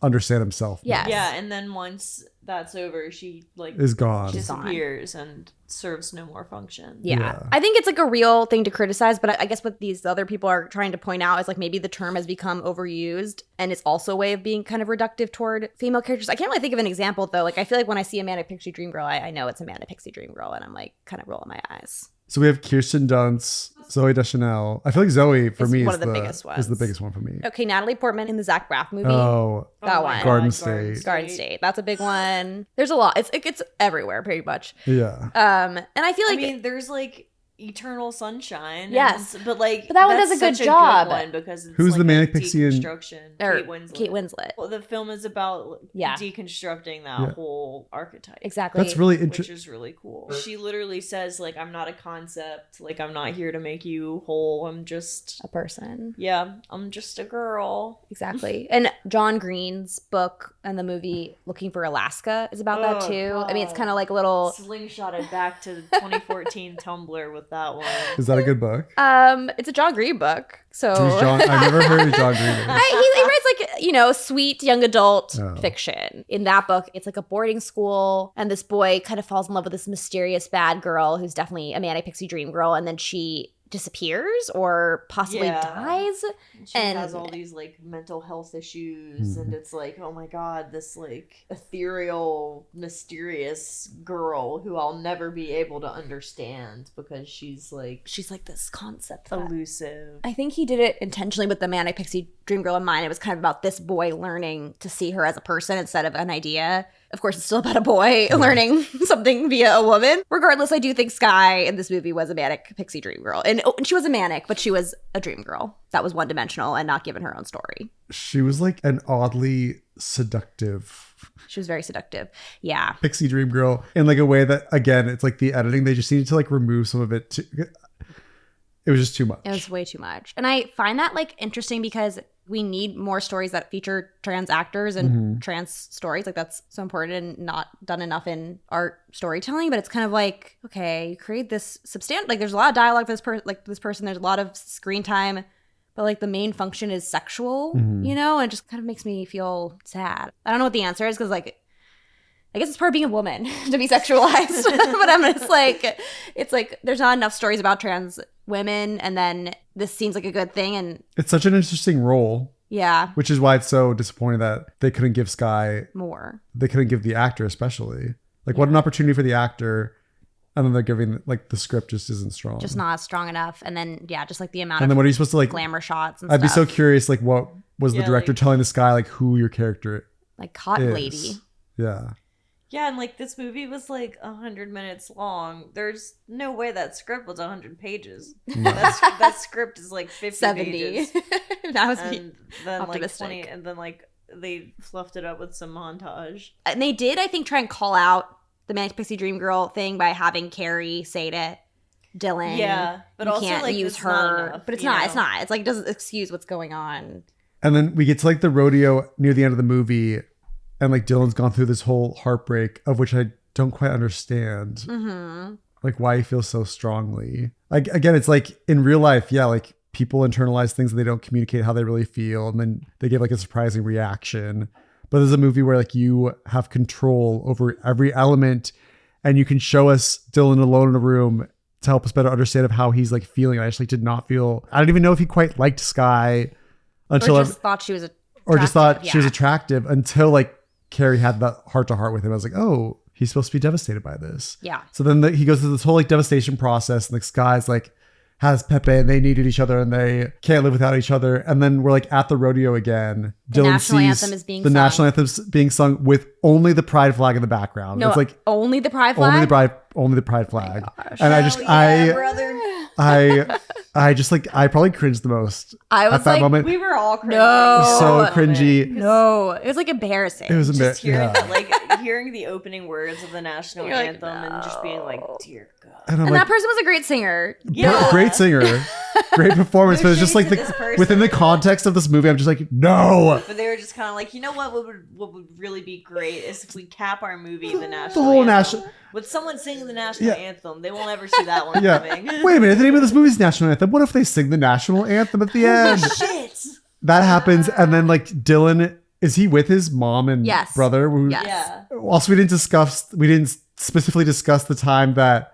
understand himself. Yes. Yeah, and then once that's over, she is gone. Disappears and serves no more function. Yeah. I think it's like a real thing to criticize, but I guess what these other people are trying to point out is like maybe the term has become overused, and it's also a way of being kind of reductive toward female characters. I can't really think of an example though. Like I feel like when I see a manic pixie dream girl, I know it's a manic pixie dream girl, and I'm like kind of rolling my eyes. So we have Kirsten Dunst, Zooey Deschanel. I feel like Zoe for me one is of the biggest ones. Is the biggest one for me. Okay, Natalie Portman in the Zach Braff movie. Oh, that one. Garden State. Garden State. That's a big one. There's a lot. It's everywhere pretty much. Yeah. And I feel like there's like Eternal Sunshine. Yes, but that one does a good job. Good one because it's who's like the manic pixie in Kate Winslet. Well, the film is about deconstructing that whole archetype. Exactly. That's really which is really cool. She literally says like, I'm not a concept. Like I'm not here to make you whole. I'm just a person. Yeah, I'm just a girl. Exactly. And John Green's book and the movie Looking for Alaska is about that too. God. I mean, it's kind of like a little slingshotted back to 2014 Tumblr with that one. Is that a good book? It's a John Green book. So I've never heard of John Green. He writes like, sweet young adult fiction. In that book, it's like a boarding school, and this boy kind of falls in love with this mysterious bad girl who's definitely a manic pixie dream girl, and then she disappears or possibly dies. She has all these like mental health issues, and it's like, oh my god, this like ethereal, mysterious girl who I'll never be able to understand because she's like this concept elusive. I think he did it intentionally with the manic pixie dream girl in mind. It was kind of about this boy learning to see her as a person instead of an idea. Of course, it's still about a boy learning something via a woman. Regardless, I do think Skye in this movie was a manic pixie dream girl. And she was a manic, but she was a dream girl that was one-dimensional and not given her own story. She was like an oddly seductive. She was very seductive. Yeah. Pixie dream girl in like a way that, again, it's like the editing. They just needed to like remove some of it. It was just too much. It was way too much. And I find that like interesting because we need more stories that feature trans actors and trans stories. Like that's so important and not done enough in art storytelling. But it's kind of like, okay, you create this substantial, like there's a lot of dialogue for this person. There's a lot of screen time, but like the main function is sexual, and it just kind of makes me feel sad. I don't know what the answer is because like, I guess it's part of being a woman to be sexualized, but I'm just like, it's like there's not enough stories about trans women, and then this seems like a good thing, and it's such an interesting role. Yeah, which is why it's so disappointing that they couldn't give Skye more. They couldn't give the actor, especially like what an opportunity for the actor, and then they're giving like the script just isn't strong, just not strong enough, and then just like the amount. And then what are you supposed to like glamour shots? And I'd be so curious, like what was the director telling the Skye like who your character like hot is. lady? Yeah. Yeah, and like this movie was like 100 minutes long. There's no way that script was 100 pages. No. That script is like 50 70. pages. That was and then optimistic. Like 20, and then like they fluffed it up with some montage. And they did, I think, try and call out the Manic Pixie Dream Girl thing by having Carrie say to Dylan, yeah, but you also can't like use it's her. not enough, but it's not. It's like it doesn't excuse what's going on. And then we get to like the rodeo near the end of the movie, and like Dylan's gone through this whole heartbreak of which I don't quite understand. Mm-hmm. Like why he feels so strongly. Like again, it's like in real life, yeah, like people internalize things and they don't communicate how they really feel, and then they give like a surprising reaction. But there's a movie where like you have control over every element, and you can show us Dylan alone in a room to help us better understand of how he's like feeling. I actually did not feel. I don't even know if he quite liked Skye until or just thought she was she was attractive until like Carrie had that heart to heart with him. I was like, oh, he's supposed to be devastated by this. Yeah. So then he goes through this whole like devastation process, and like Skye's like has Pepe, and they needed each other, and they can't live without each other. And then we're like at the rodeo again. The Dylan national sees anthem is being the sung. national anthem's being sung with only the pride flag in the background. No, it's like only the pride flag. only the pride flag. Gosh. And brother. I just like I probably cringed the most I was at that like, moment. We were all cringing. No. So cringy. No, it was like embarrassing. It was Just embarrassing. hearing Yeah. that, like hearing the opening words of the national You're like, anthem and just being like, no. dear God. And I'm And like, that person was a great singer. Yeah. great singer, great performance, but it's just like shade to this person. within the context of this movie, I'm just like, no. But they were just kind of like, you know what would really be great is if we cap our movie the national whole anthem. national- With someone singing the national Yeah. anthem. They won't ever see that one Yeah. coming. Wait a minute, the name of this movie is National Anthem. What if they sing the national anthem at the end? Shit. That happens, and then like Dylan, is he with his mom and Yes. brother? Yes. Yeah. Also, we didn't specifically discuss the time that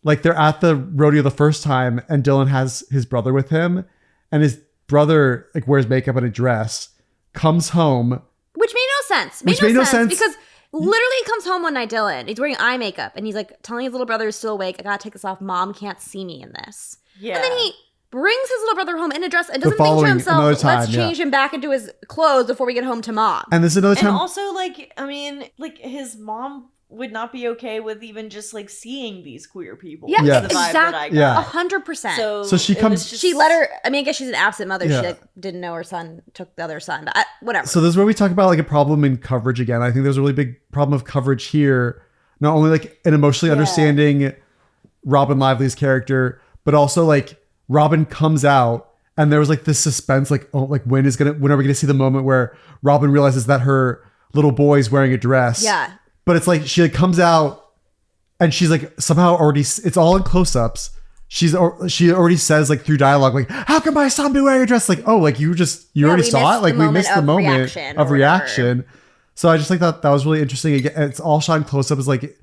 like they're at the rodeo the first time, and Dylan has his brother with him, and his brother like wears makeup and a dress, comes home. Which made no sense. Made no sense because literally he comes home one night, Dylan. He's wearing eye makeup and he's like telling his little brother he's still awake. I gotta take this off. Mom can't see me in this. Yeah. And then he brings his little brother home in a dress and The doesn't think to following- himself, another time, let's yeah. change him back into his clothes before we get home to mom. And this is another And time. also, like, I mean, like, his mom would not be okay with even just, like, seeing these queer people. Yeah, Yeah. That's the vibe that I got. Yeah. 100%. So she it comes- was just- She let her, I mean, I guess she's an absent mother. Yeah. She like, didn't know her son took the other son, but whatever. So this is where we talk about like a problem in coverage again. I think there's a really big problem of coverage here. Not only like an emotionally understanding Robyn Lively's character, but also like Robyn comes out and there was like this suspense, like, oh, like when are we gonna see the moment where Robyn realizes that her little boy's wearing a dress? Yeah. But it's like she like comes out and she's like somehow already, it's all in close-ups. She already says like through dialogue, like, how can my son be wearing a dress? Like, oh, like you already we saw missed it. Like the we missed the moment of moment reaction of or reaction. So I just like that was really interesting. Again, it's all shot in close-up. It's like,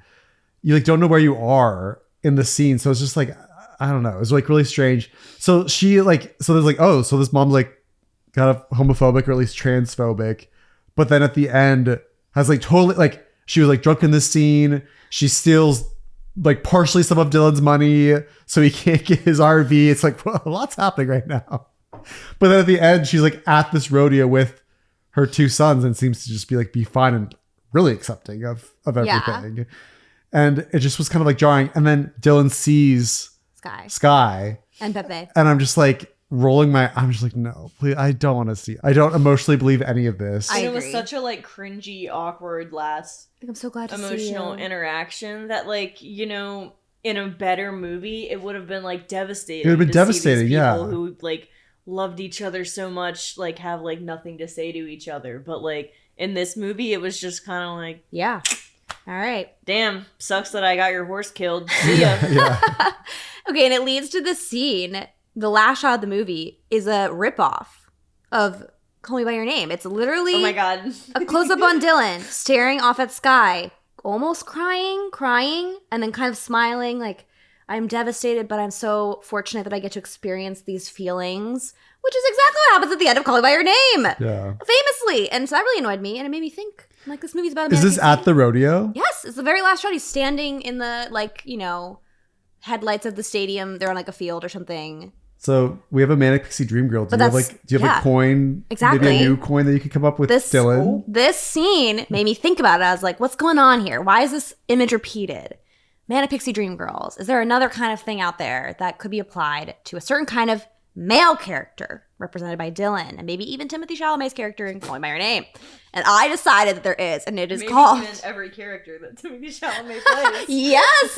you like don't know where you are in the scene. So it's just like, I don't know. It's like really strange. So she like, so there's like, oh, so this mom's like kind of homophobic or at least transphobic. But then at the end has like totally like, she was like drunk in this scene. She steals like partially some of Dylan's money so he can't get his RV. It's like, well, a lot's happening right now. But then at the end, she's like at this rodeo with her two sons and seems to just be fine and really accepting of everything. Yeah. And it just was kind of like jarring. And then Dylan sees Skye and Pepe. And I'm just like I'm just like, no, please, I don't want to see. I don't emotionally believe any of this. It was such a like cringy, awkward last I'm so glad to emotional see you. interaction that like, you know, in a better movie, it would have been like devastating. It would have been devastating, see these yeah. people who like loved each other so much, like have like nothing to say to each other. But like in this movie, it was just kind of like, yeah. All right. Damn, sucks that I got your horse killed. See ya. Yeah. Okay, and it leads to this scene. The last shot of the movie is a ripoff of Call Me By Your Name. It's literally Oh my God. a close-up on Dylan, staring off at Skye, almost crying, and then kind of smiling like, I'm devastated, but I'm so fortunate that I get to experience these feelings, which is exactly what happens at the end of Call Me By Your Name. Yeah. Famously. And so that really annoyed me, and it made me think, like, this movie's about a Is this at the rodeo? Yes, it's the very last shot. He's standing in the, like, you know, headlights of the stadium. They're on, like, a field or something. So we have a Manic Pixie Dream Girl. Do you have a coin? Exactly. Maybe a new coin that you could come up with, Dylan? This scene made me think about it. I was like, what's going on here? Why is this image repeated? Manic Pixie Dream Girls. Is there another kind of thing out there that could be applied to a certain kind of male character represented by Dylan, and maybe even Timothée Chalamet's character in Calling by Your Name? And I decided that there is, and it is called... Even every character that Timothée Chalamet plays. Yes!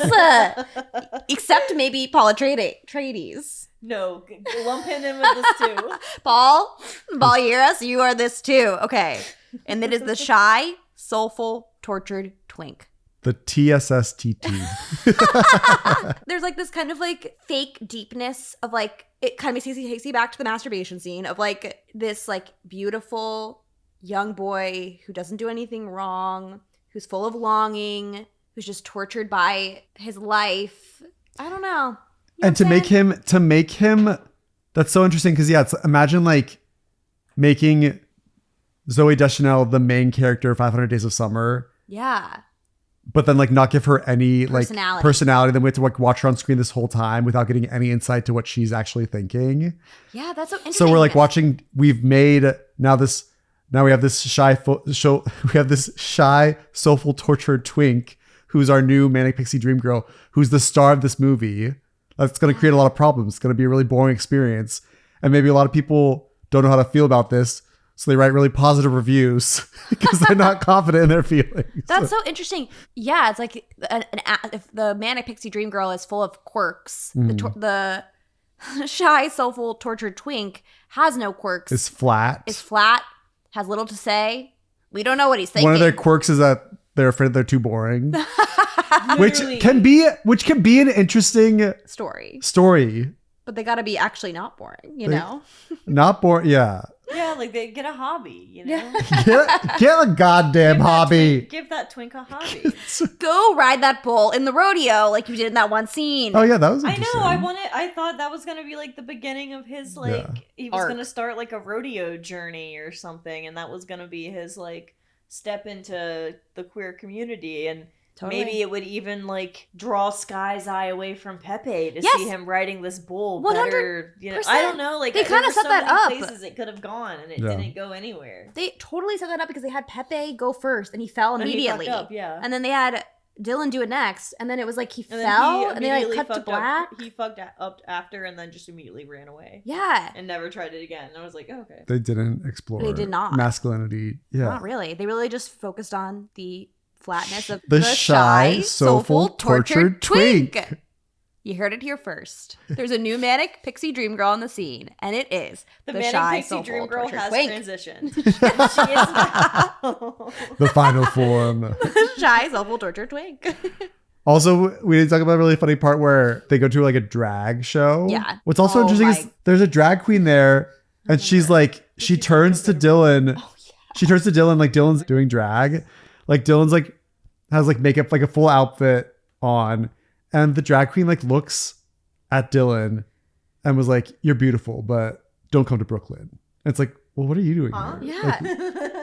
Except maybe Paul Atreides. No, lump him in with this too. Paul, you hear us? You are this too. Okay. And it is the shy, soulful, tortured twink. The TSSTT. There's like this kind of like fake deepness of like, it kind of takes you back to the masturbation scene of like this like beautiful young boy who doesn't do anything wrong, who's full of longing, who's just tortured by his life. I don't know. And to make him, that's so interesting because imagine like making Zooey Deschanel the main character of 500 Days of Summer. Yeah. But then like not give her any personality. Then we have to like watch her on screen this whole time without getting any insight to what she's actually thinking. Yeah, that's so interesting. So we're like watching. We have this shy, soulful, tortured twink who's our new Manic Pixie Dream Girl, who's the star of this movie. That's going to create a lot of problems. It's going to be a really boring experience. And maybe a lot of people don't know how to feel about this. So they write really positive reviews because they're not confident in their feelings. That's so interesting. Yeah, it's like if the Manic Pixie Dream Girl is full of quirks, the shy, soulful, tortured twink has no quirks. It's flat, has little to say. We don't know what he's thinking. One of their quirks is that they're afraid they're too boring. which can be an interesting story. But they got to be actually not boring, you know? Not boring, yeah. Yeah, like they get a hobby, you know? Get a goddamn hobby. Give that twink a hobby. Go ride that bull in the rodeo like you did in that one scene. Oh yeah, that was interesting. I know, I thought that was going to be like the beginning of his he was going to start like a rodeo journey or something, and that was going to be his like step into the queer community, and maybe it would even like draw Sky's eye away from Pepe to see him riding this bull better. You know, I don't know. Like they kind of set that up. Places it could have gone, and it didn't go anywhere. They totally set that up because they had Pepe go first, and he fell immediately. And he fucked up, and then they had Dylan do it next, and then it was like he fell, and they like cut to black. He fucked up after, and then just immediately ran away. Yeah, and never tried it again. And I was like, oh, okay. They didn't explore. They did not masculinity. Yeah, not really. They really just focused on the flatness of the shy, soulful, tortured twink. You heard it here first. There's a new Manic Pixie Dream Girl on the scene, and it is the Manic shy, Pixie soulful, Dream Girl has twink. transitioned. She is now the final form. The shy, soulful, tortured twink. Also, we didn't talk about a really funny part where they go to like a drag show. Yeah. What's also interesting is there's a drag queen there, and she's like, she turns to Dylan. Oh, yeah. She turns to Dylan like Dylan's doing drag. Like Dylan's like has like makeup, like a full outfit on, and the drag queen like looks at Dylan and was like, "You're beautiful, but don't come to Brooklyn." And it's like, well, what are you doing here? Yeah.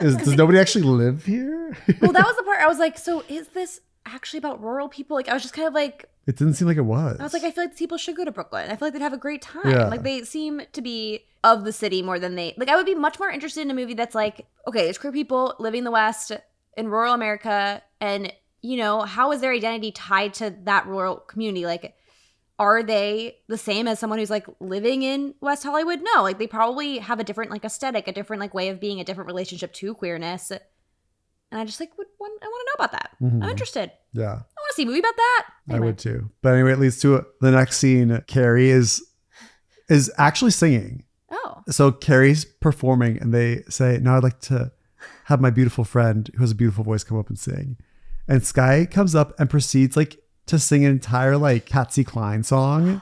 Like, does nobody actually live here? Well, that was the part I was like, so is this actually about rural people? Like I was just kind of like, it didn't seem like it was. I was like, I feel like people should go to Brooklyn. I feel like they'd have a great time. Yeah. Like they seem to be of the city more than they like. I would be much more interested in a movie that's like, okay, there's queer people living in the West in rural America, and you know, how is their identity tied to that rural community? Like, are they the same as someone who's like living in West Hollywood? No, like they probably have a different like aesthetic, a different like way of being, a different relationship to queerness. And I just like I want to know about that. Mm-hmm. I'm interested. Yeah, I want to see a movie about that. Anyway. I would too. But anyway, it leads to the next scene. Carrie is actually singing. Oh, so Carrie's performing, and they say, "Now I'd like to have my beautiful friend who has a beautiful voice come up and sing." And Sky comes up and proceeds like to sing an entire like Patsy Cline song.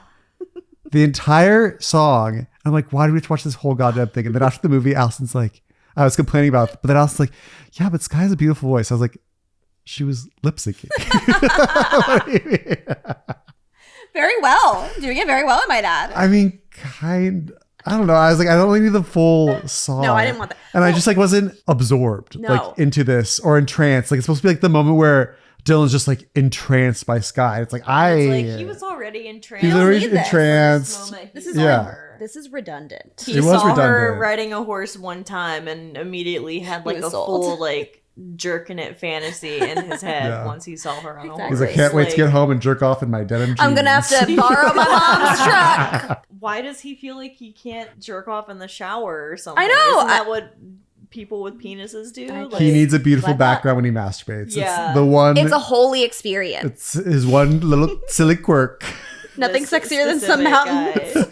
The entire song. I'm like, why do we have to watch this whole goddamn thing? And then after the movie, Allison's like, I was complaining about it, but then Allison's like, yeah, but Sky has a beautiful voice. I was like, she was lip syncing. Very well. Doing it very well, I might add. I mean, I don't know. I was like, I don't really need the full song. No, I didn't want that. And I just like wasn't absorbed like into this or entranced. Like it's supposed to be like the moment where Dylan's just like entranced by Sky. It's like he was already entranced. He's already entranced. This is over. This is redundant. He saw her riding a horse one time and immediately had like a full like jerking it fantasy in his head once he saw her on a horse. He's like, can't wait to get home and jerk off in my denim jeans. I'm gonna have to borrow my mom's truck. Why does he feel like he can't jerk off in the shower or something? I know. Isn't that what people with penises do? Like, he needs a beautiful background when he masturbates. Yeah. It's the one. It's a holy experience. It's his one little silly quirk. Nothing sexier than some mountains.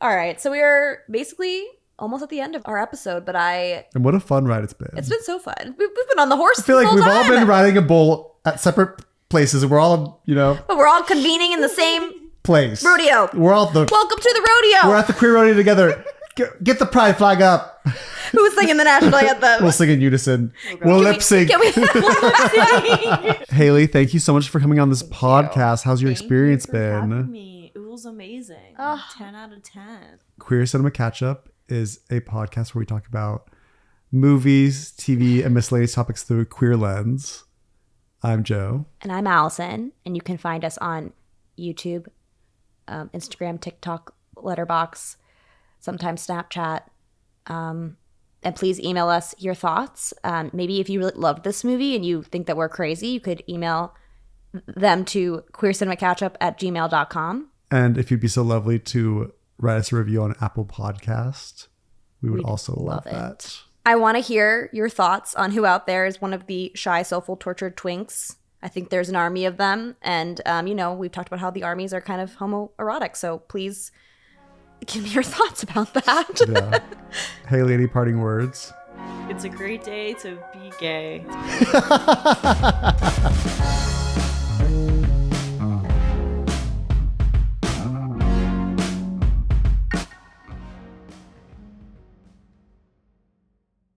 All right, so we are basically almost at the end of our episode, but and what a fun ride it's been. It's been so fun. We've been on the horse. I feel like we've all been riding a bull at separate places, and we're all, but we're all convening in the same place. Rodeo. We're all welcome to the rodeo. We're at the queer rodeo together. Get the pride flag up. Who's singing the national anthem? We'll sing in unison. We'll lip sync. Haley, thank you so much for coming on this podcast. How's your experience been? Having me. It was amazing. 10 out of 10. Queer Cinema Catchup is a podcast where we talk about movies, TV, and miscellaneous topics through a queer lens. I'm Joe. And I'm Allison. And you can find us on YouTube, Instagram, TikTok, Letterboxd, sometimes Snapchat. And please email us your thoughts. Maybe if you really loved this movie and you think that we're crazy, you could email them to queercinemacatchup@gmail.com. And if you'd be so lovely to write us a review on Apple Podcast, we'd also love that. I want to hear your thoughts on who out there is one of the shy, soulful, tortured twinks. I think there's an army of them. And, we've talked about how the armies are kind of homoerotic. So please give me your thoughts about that. Yeah. Haley, any parting words? It's a great day to be gay.